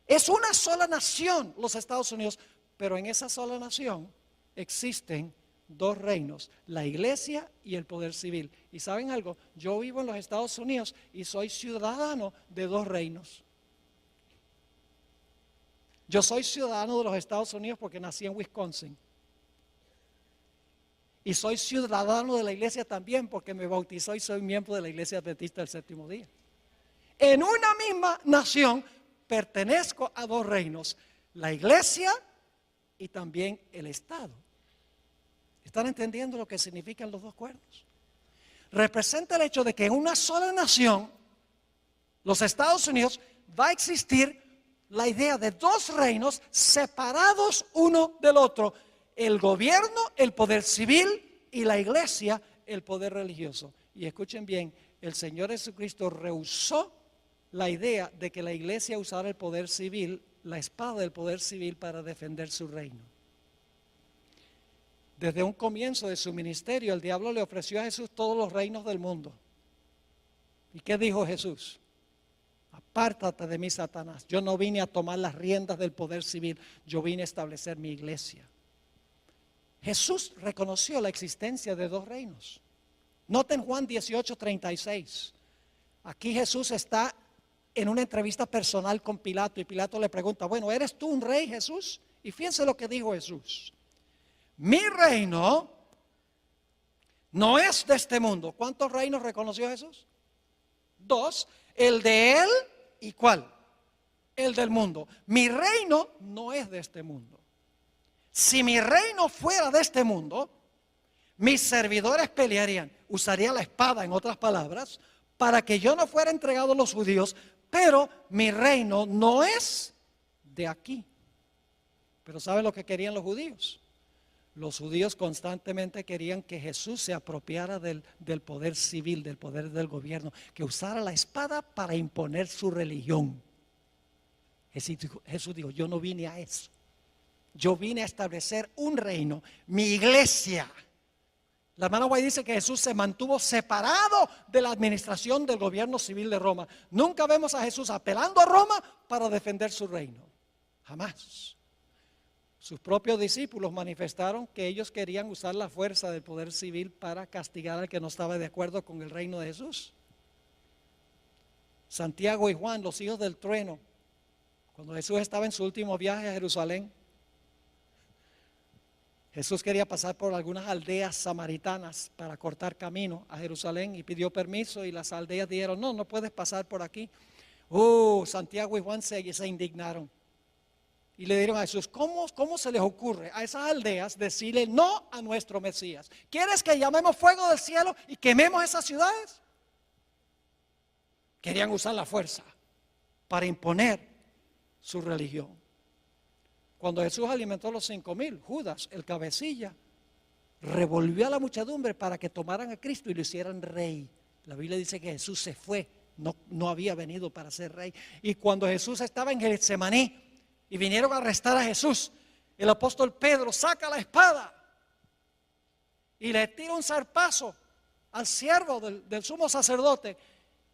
Es una sola nación, los Estados Unidos, pero en esa sola nación existen 2 reinos, la iglesia y el poder civil. ¿Y saben algo? Yo vivo en los Estados Unidos y soy ciudadano de 2 reinos. Yo soy ciudadano de los Estados Unidos porque nací en Wisconsin. Y soy ciudadano de la iglesia también porque me bautizó y soy miembro de la Iglesia Adventista del Séptimo Día. En una misma nación pertenezco a 2 reinos, la iglesia y también el Estado. ¿Están entendiendo lo que significan los 2 cuernos? Representa el hecho de que en una sola nación, los Estados Unidos, va a existir la idea de 2 reinos separados uno del otro. El gobierno, el poder civil, y la iglesia, el poder religioso. Y escuchen bien, el Señor Jesucristo rehusó la idea de que la iglesia usara el poder civil, la espada del poder civil, para defender su reino. Desde un comienzo de su ministerio, el diablo le ofreció a Jesús todos los reinos del mundo. ¿Y qué dijo Jesús? Apártate de mí, Satanás. Yo no vine a tomar las riendas del poder civil, yo vine a establecer mi iglesia. Jesús reconoció la existencia de 2 reinos. Noten Juan 18:36. Aquí Jesús está en una entrevista personal con Pilato y Pilato le pregunta, bueno, ¿eres tú un rey, Jesús? Y fíjense lo que dijo Jesús. Mi reino no es de este mundo. ¿Cuántos reinos reconoció Jesús? 2. El de él y ¿cuál? El del mundo. Mi reino no es de este mundo. Si mi reino fuera de este mundo, mis servidores pelearían, usaría la espada, en otras palabras, para que yo no fuera entregado a los judíos, pero mi reino no es de aquí. Pero ¿saben lo que querían los judíos? Los judíos constantemente querían que Jesús se apropiara del poder civil, del poder del gobierno, que usara la espada para imponer su religión. Jesús dijo, yo no vine a eso. Yo vine a establecer un reino, mi iglesia. La hermana White dice que Jesús se mantuvo separado de la administración del gobierno civil de Roma. Nunca vemos a Jesús apelando a Roma para defender su reino. Jamás. Sus propios discípulos manifestaron que ellos querían usar la fuerza del poder civil para castigar al que no estaba de acuerdo con el reino de Jesús. Santiago y Juan, los hijos del trueno, cuando Jesús estaba en su último viaje a Jerusalén, Jesús quería pasar por algunas aldeas samaritanas para cortar camino a Jerusalén y pidió permiso y las aldeas dijeron, no puedes pasar por aquí. Santiago y Juan se indignaron. Y le dijeron a Jesús, ¿cómo se les ocurre a esas aldeas decirle no a nuestro Mesías? ¿Quieres que llamemos fuego del cielo y quememos esas ciudades? Querían usar la fuerza para imponer su religión. Cuando Jesús alimentó a los 5,000, Judas, el cabecilla, revolvió a la muchedumbre para que tomaran a Cristo y lo hicieran rey. La Biblia dice que Jesús se fue, no había venido para ser rey. Y cuando Jesús estaba en Getsemaní y vinieron a arrestar a Jesús, el apóstol Pedro saca la espada y le tira un zarpazo al siervo del sumo sacerdote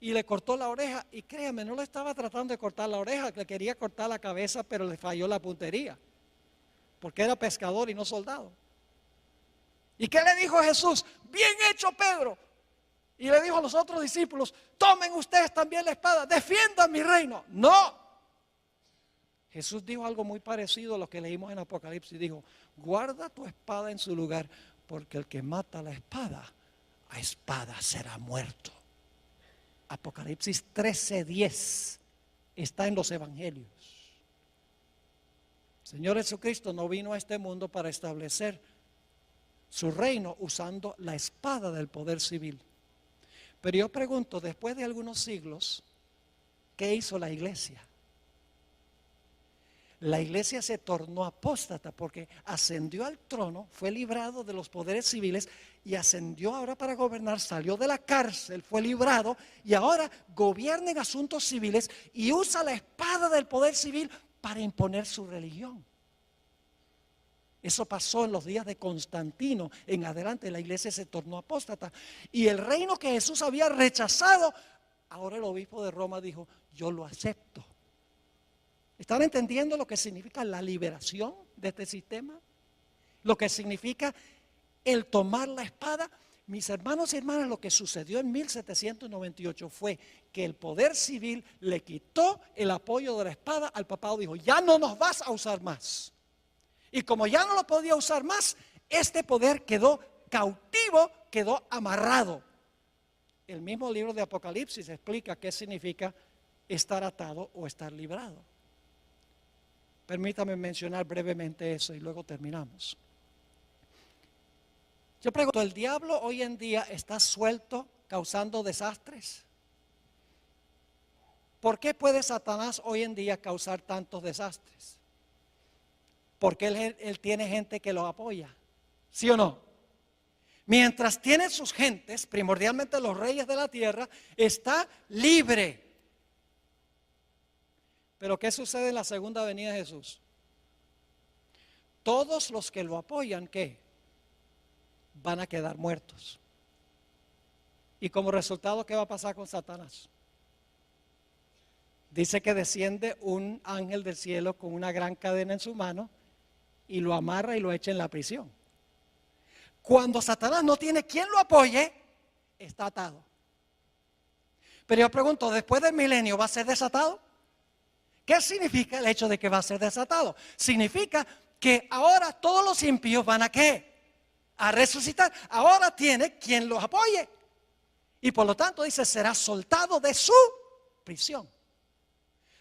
y le cortó la oreja. Y créame, no le estaba tratando de cortar la oreja, le quería cortar la cabeza, pero le falló la puntería, porque era pescador y no soldado. ¿Y qué le dijo Jesús? Bien hecho, Pedro. Y le dijo a los otros discípulos, tomen ustedes también la espada, defiendan mi reino. No. Jesús dijo algo muy parecido a lo que leímos en Apocalipsis. Dijo, guarda tu espada en su lugar, porque el que mata la espada, a espada será muerto. Apocalipsis 13:10 está en los evangelios. El Señor Jesucristo no vino a este mundo para establecer su reino usando la espada del poder civil. Pero yo pregunto, después de algunos siglos, ¿qué hizo la iglesia? La iglesia se tornó apóstata porque ascendió al trono, fue librado de los poderes civiles y ascendió ahora para gobernar, salió de la cárcel, fue librado y ahora gobierna en asuntos civiles y usa la espada del poder civil para imponer su religión. Eso pasó en los días de Constantino. En adelante la iglesia se tornó apóstata. Y el reino que Jesús había rechazado, ahora el obispo de Roma dijo, yo lo acepto. ¿Están entendiendo lo que significa la liberación de este sistema? Lo que significa el tomar la espada. Mis hermanos y hermanas, lo que sucedió en 1798 fue que el poder civil le quitó el apoyo de la espada al papado. Dijo, ya no nos vas a usar más. Y como ya no lo podía usar más, este poder quedó cautivo, quedó amarrado. El mismo libro de Apocalipsis explica qué significa estar atado o estar librado. Permítame mencionar brevemente eso y luego terminamos. Yo pregunto, ¿el diablo hoy en día está suelto causando desastres? ¿Por qué puede Satanás hoy en día causar tantos desastres? Porque él tiene gente que lo apoya, ¿sí o no? Mientras tiene sus gentes, primordialmente los reyes de la tierra, está libre. Pero ¿qué sucede en la segunda venida de Jesús? Todos los que lo apoyan, ¿qué? Van a quedar muertos. Y como resultado, ¿qué va a pasar con Satanás? Dice que desciende un ángel del cielo con una gran cadena en su mano y lo amarra y lo echa en la prisión. Cuando Satanás no tiene quien lo apoye, está atado. Pero yo pregunto, ¿después del milenio va a ser desatado? ¿Qué significa el hecho de que va a ser desatado? Significa que ahora todos los impíos van a ¿qué? A resucitar. Ahora tiene quien los apoye. Y por lo tanto dice, será soltado de su prisión.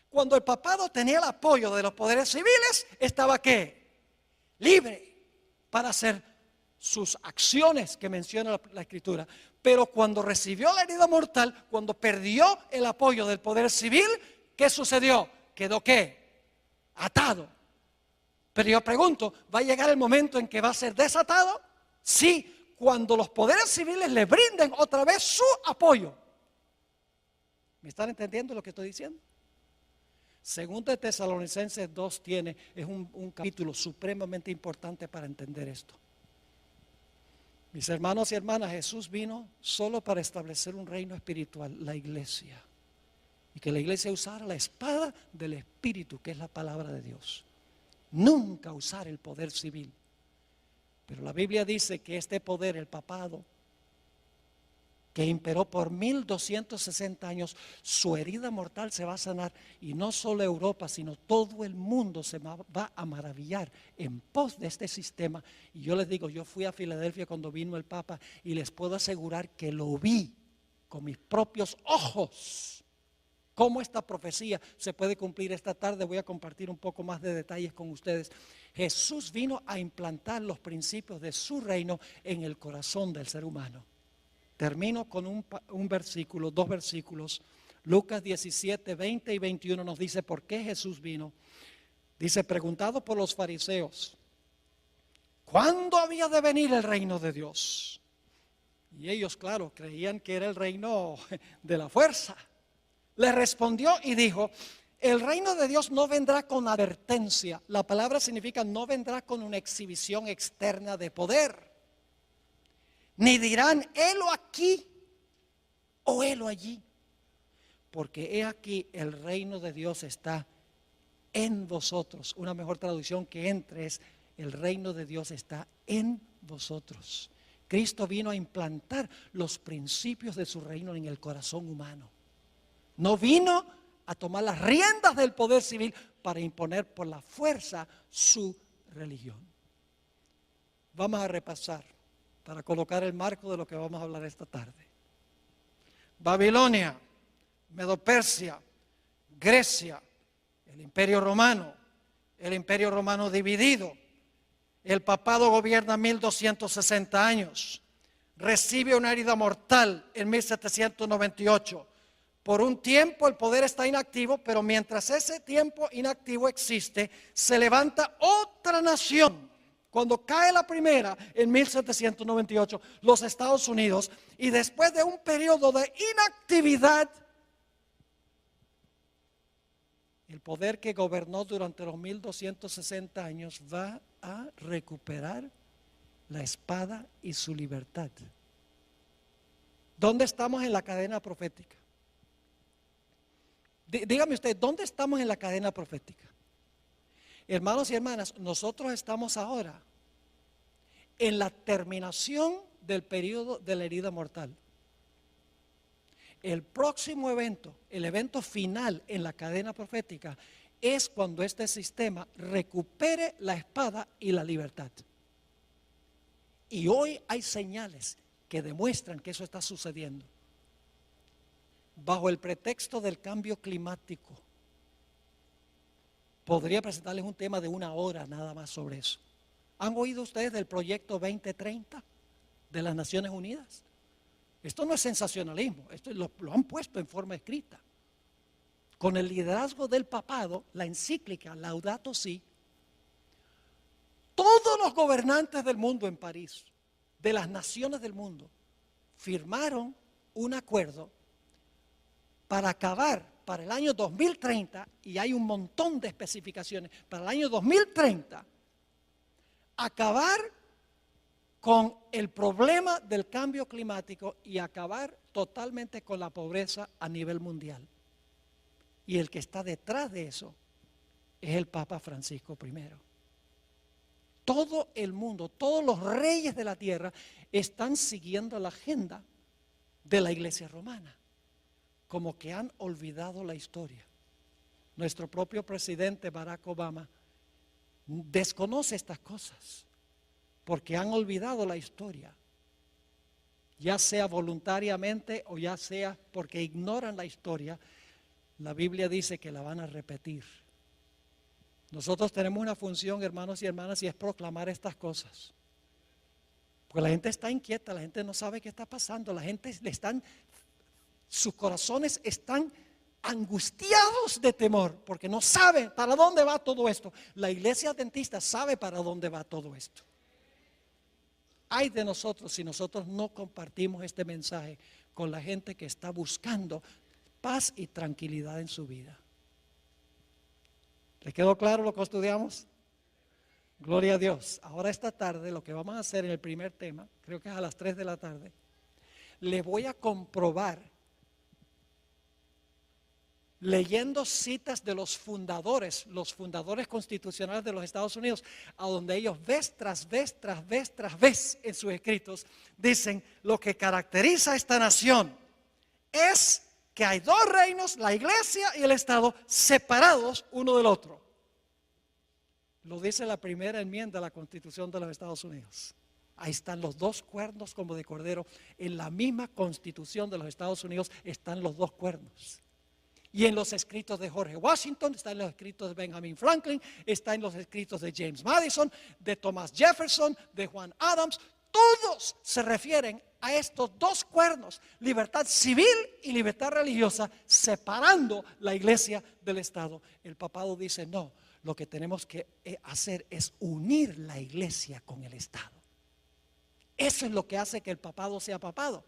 Cuando el papado tenía el apoyo de los poderes civiles, estaba ¿qué? Libre para hacer sus acciones que menciona la Escritura. Pero cuando recibió la herida mortal, cuando perdió el apoyo del poder civil, ¿qué sucedió? Quedó ¿qué? Atado. Pero yo pregunto, ¿va a llegar el momento en que va a ser desatado? Sí, cuando los poderes civiles le brinden otra vez su apoyo. ¿Me están entendiendo lo que estoy diciendo? Segundo de Tesalonicenses 2 es un capítulo supremamente importante para entender esto. Mis hermanos y hermanas, Jesús vino solo para establecer un reino espiritual, la iglesia. Y que la iglesia usara la espada del Espíritu, que es la palabra de Dios. Nunca usar el poder civil. Pero la Biblia dice que este poder, el papado, que imperó por 1260 años, su herida mortal se va a sanar. Y no solo Europa, sino todo el mundo se va a maravillar en pos de este sistema. Y yo les digo, yo fui a Filadelfia cuando vino el Papa y les puedo asegurar que lo vi con mis propios ojos. ¿Cómo esta profecía se puede cumplir esta tarde? Voy a compartir un poco más de detalles con ustedes. Jesús vino a implantar los principios de su reino en el corazón del ser humano. Termino con un versículo, dos versículos. Lucas 17, 20 y 21 nos dice por qué Jesús vino. Dice, preguntado por los fariseos, ¿cuándo había de venir el reino de Dios? Y ellos, claro, creían que era el reino de la fuerza. Le respondió y dijo: el reino de Dios no vendrá con advertencia. La palabra significa no vendrá con una exhibición externa de poder. Ni dirán, helo aquí o helo allí. Porque he aquí el reino de Dios está en vosotros. Una mejor traducción que entre es: el reino de Dios está en vosotros. Cristo vino a implantar los principios de su reino en el corazón humano. No vino a tomar las riendas del poder civil para imponer por la fuerza su religión. Vamos a repasar para colocar el marco de lo que vamos a hablar esta tarde. Babilonia, Medo-Persia, Grecia, el Imperio Romano dividido. El papado gobierna 1260 años. Recibe una herida mortal en 1798. Por un tiempo el poder está inactivo, pero mientras ese tiempo inactivo existe, se levanta otra nación. Cuando cae la primera en 1798, los Estados Unidos, y después de un periodo de inactividad, el poder que gobernó durante los 1260 años va a recuperar la espada y su libertad. ¿Dónde estamos en la cadena profética? Dígame usted, ¿dónde estamos en la cadena profética? Hermanos y hermanas, nosotros estamos ahora en la terminación del periodo de la herida mortal. El próximo evento, el evento final en la cadena profética, es cuando este sistema recupere la espada y la libertad. Y hoy hay señales que demuestran que eso está sucediendo. Bajo el pretexto del cambio climático, podría presentarles un tema de 1 hora nada más sobre eso. ¿Han oído ustedes del proyecto 2030 de las Naciones Unidas? Esto no es sensacionalismo, esto lo han puesto en forma escrita. Con el liderazgo del papado, la encíclica Laudato Si, todos los gobernantes del mundo en París, de las naciones del mundo, firmaron un acuerdo para acabar para el año 2030, y hay un montón de especificaciones, para el año 2030, acabar con el problema del cambio climático y acabar totalmente con la pobreza a nivel mundial. Y el que está detrás de eso es el Papa Francisco I. Todo el mundo, todos los reyes de la tierra están siguiendo la agenda de la Iglesia romana, como que han olvidado la historia. Nuestro propio presidente Barack Obama desconoce estas cosas porque han olvidado la historia, ya sea voluntariamente o ya sea porque ignoran la historia. La Biblia dice que la van a repetir. Nosotros tenemos una función, hermanos y hermanas, y es proclamar estas cosas. Porque la gente está inquieta, la gente no sabe qué está pasando, la gente sus corazones están angustiados de temor, porque no saben para dónde va todo esto. La iglesia adventista sabe para dónde va todo esto. Ay de nosotros si nosotros no compartimos este mensaje con la gente que está buscando paz y tranquilidad en su vida. ¿Le quedó claro lo que estudiamos? Gloria a Dios. Ahora esta tarde lo que vamos a hacer en el primer tema, creo que es a las 3 de la tarde, le voy a comprobar, leyendo citas de los fundadores constitucionales de los Estados Unidos, a donde ellos vez tras vez en sus escritos dicen: lo que caracteriza a esta nación es que hay dos reinos, la iglesia y el Estado, separados uno del otro. Lo dice la primera enmienda a la Constitución de los Estados Unidos. Ahí están los dos cuernos como de cordero. En la misma Constitución de los Estados Unidos están los dos cuernos. Y en los escritos de George Washington, está en los escritos de Benjamin Franklin, está en los escritos de James Madison, de Thomas Jefferson, de Juan Adams. Todos se refieren a estos dos cuernos, libertad civil y libertad religiosa, separando la iglesia del Estado. El papado dice: no, lo que tenemos que hacer es unir la iglesia con el Estado. Eso es lo que hace que el papado sea papado.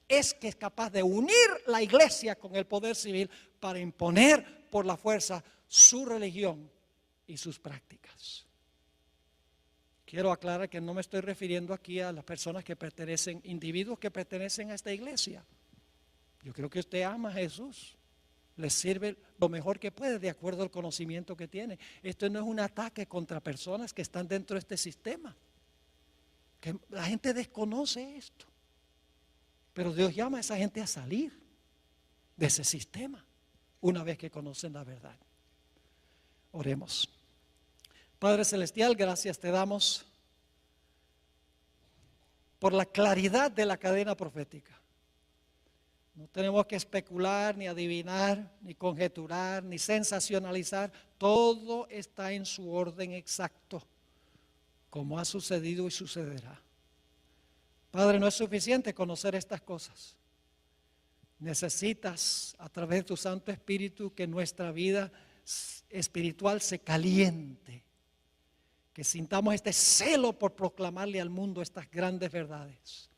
Es que es capaz de unir la iglesia con el poder civil para imponer por la fuerza su religión y sus prácticas. Quiero aclarar que no me estoy refiriendo aquí a las personas que pertenecen, individuos que pertenecen a esta iglesia. Yo creo que usted ama a Jesús, le sirve lo mejor que puede de acuerdo al conocimiento que tiene. Esto no es un ataque contra personas que están dentro de este sistema, que la gente desconoce esto, pero Dios llama a esa gente a salir de ese sistema una vez que conocen la verdad. Oremos. Padre Celestial, gracias te damos por la claridad de la cadena profética. No tenemos que especular, ni adivinar, ni conjeturar, ni sensacionalizar. Todo está en su orden exacto, como ha sucedido y sucederá. Padre, no es suficiente conocer estas cosas. Necesitas, a través de tu Santo Espíritu, que nuestra vida espiritual se caliente, que sintamos este celo por proclamarle al mundo estas grandes verdades,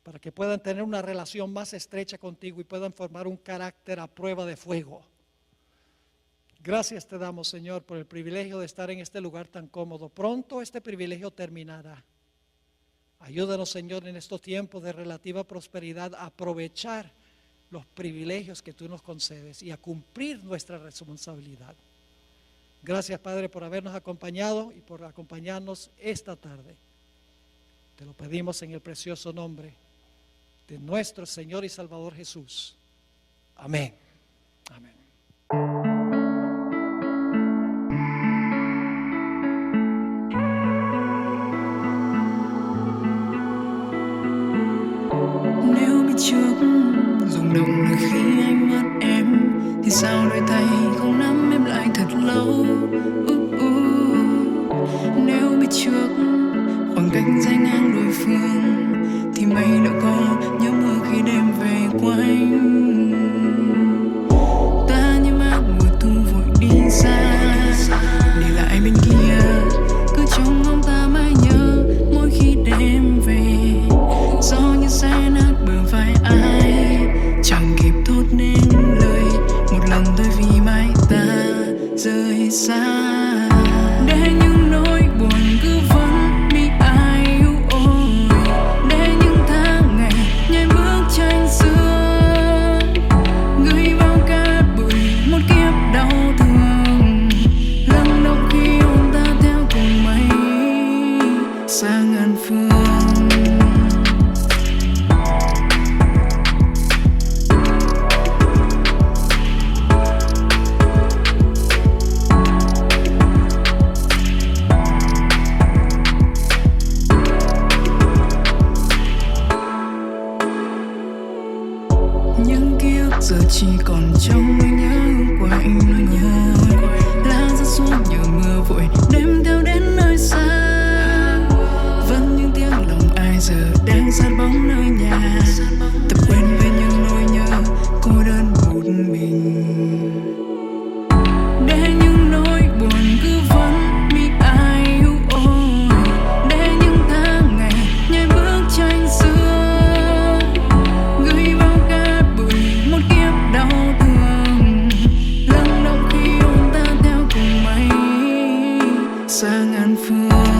para que puedan tener una relación más estrecha contigo y puedan formar un carácter a prueba de fuego. Gracias te damos, Señor, por el privilegio de estar en este lugar tan cómodo. Pronto este privilegio terminará. Ayúdanos, Señor, en estos tiempos de relativa prosperidad a aprovechar los privilegios que tú nos concedes y a cumplir nuestra responsabilidad. Gracias, Padre, por habernos acompañado y por acompañarnos esta tarde. Te lo pedimos en el precioso nombre de nuestro Señor y Salvador Jesús. Amén. Amén. Nếu biết trước rung động là khi anh mất em, thì sao đôi tay không nắm em lại thật lâu. Nếu biết trước khoảng cách dài ngang đối phương, thì mây đã có nhớ mưa khi đêm về quanh. Ta như mát mùa thu vội đi xa, để lại bên kia cứ trông ngóng ta mãi nhớ mỗi khi đêm về. Gió như xé nát bờ vai ai, chẳng kịp thốt nên lời một lần thôi vì mãi ta rời xa. Để những nỗi buồn cứ vẫn bị ai yêu ôi, để những tháng ngày nhai bức tranh xưa gửi vào cát bụi một kiếp đau thương, lắng động khi ôm ta theo cùng mây xa ngàn phương. Những ký ức giờ chỉ còn trong nỗi nhớ của anh nỗi nhớ lá rơi xuống nhờ mưa vội đêm theo đến nơi xa. Vẫn những tiếng lòng ai giờ đang sát bóng nơi nhà, tập quên về những nỗi nhớ cô đơn một mình. Để những nỗi buồn cứ vẫn bị ai yêu ôi, để những tháng ngày nhai bức tranh xưa gửi vào cát bụi một kiếp đau thương, lắng động khi ôm ta theo cùng mây xa ngàn phương.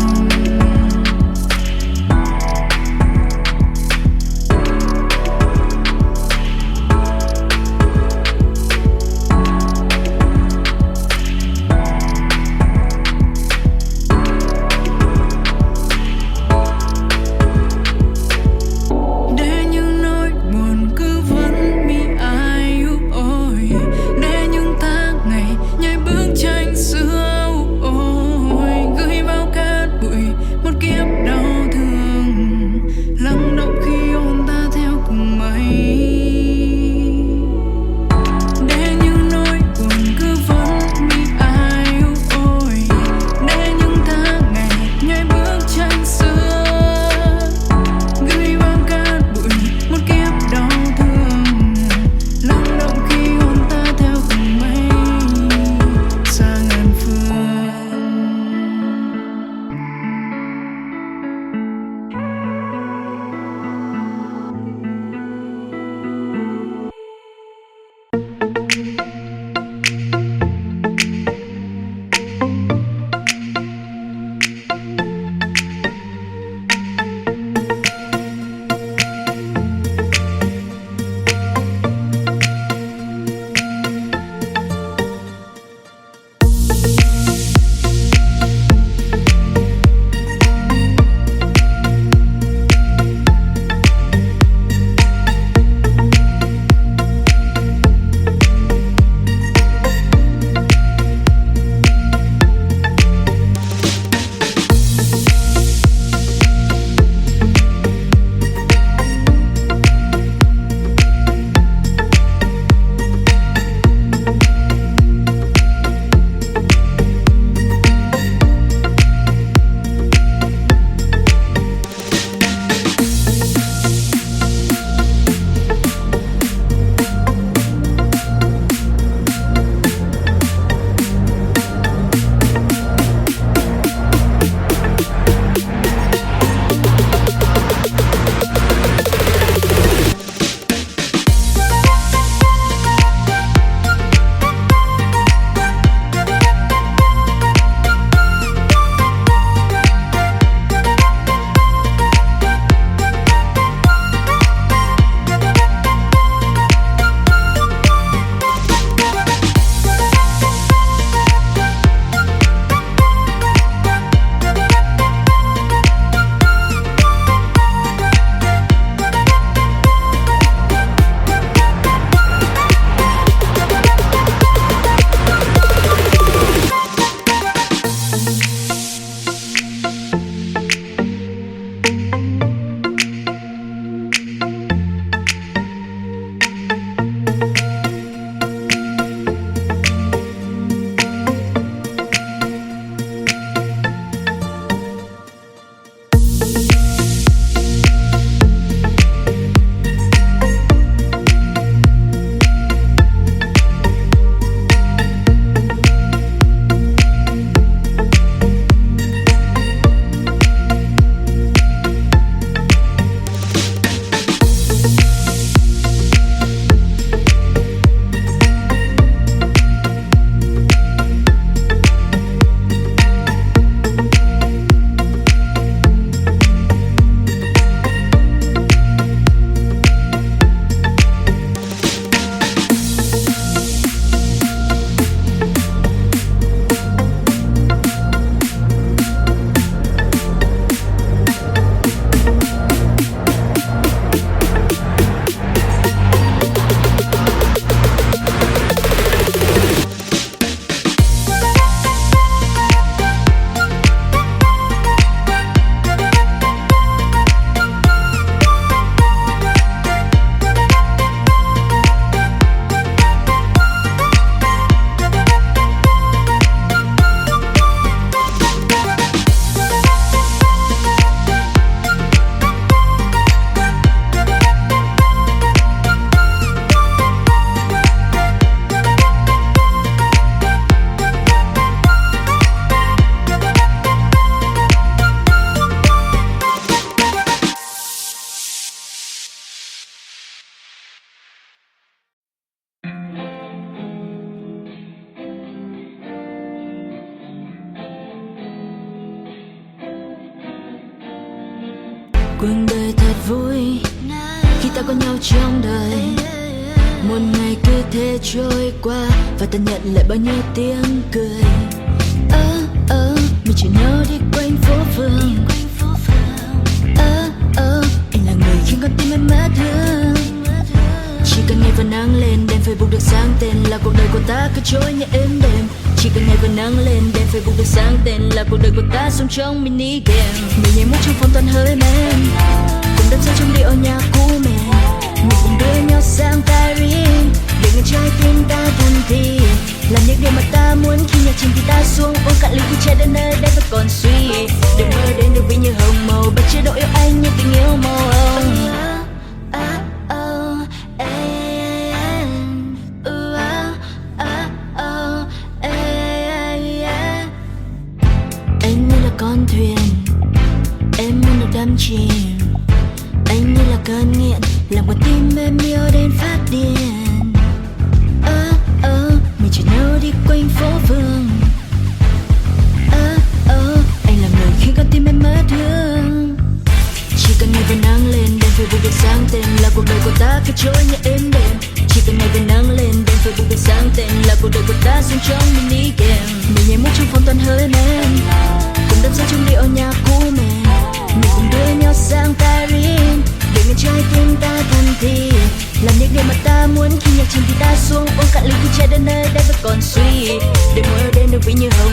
cuộc đời thật vui khi ta có nhau trong đời. Một ngày cứ thế trôi qua và ta nhận lại bao nhiêu tiếng cười. Mình chở nhau đi quanh phố phường. Anh là người khiến con tim em mất thương. Chỉ cần ngày vẫn nắng lên đèn Facebook được sáng tên là cuộc đời của ta cứ trôi như êm đềm. Chỉ cần ngày vẫn nắng lên đèn Facebook được sáng tên là cuộc đời của ta sống trong mini game. Mình nhảy múa trong phòng toàn hơi men, cùng đắm say trong điệu nhạc cũ mềm. Mình cùng đưa nhau sang Paris để người trái tim ta buồn thì làm những điều mà ta muốn khi nhạc chìm thì ta xuống uống cạn ly khi trái đến nơi đây vẫn còn suy. Đừng mơ đến được vì như hồng màu bất chế độ yêu anh như tình yêu màu hồng. Anh như là con thuyền, em muốn được đắm chìm. Anh như là cơn nghiện, làm con tim em yêu đến phát điên. Mình chở nhau đi quanh phố phường. Anh là người khiến con tim em mất thương. Chỉ cần ngày vẫn nắng lên đèn Facebook được sáng tên là cuộc đời của ta cứ trôi như êm đềm. Chỉ cần ngày vẫn nắng lên đèn Facebook được sáng tên là cuộc đời của ta sống trong mini game. Mình nhảy múa trong phòng toàn hơi men, cùng đắm say trong điệu nhạc cũ mềm. Mình cùng đưa nhau sang Paris để người trái tim ta buồn thì làm những điều mà ta muốn khi nhạc chìm thì ta xuống uống cạn ly khi trái đến nơi đây vẫn còn suy. Đừng mơ đến được vì như hồng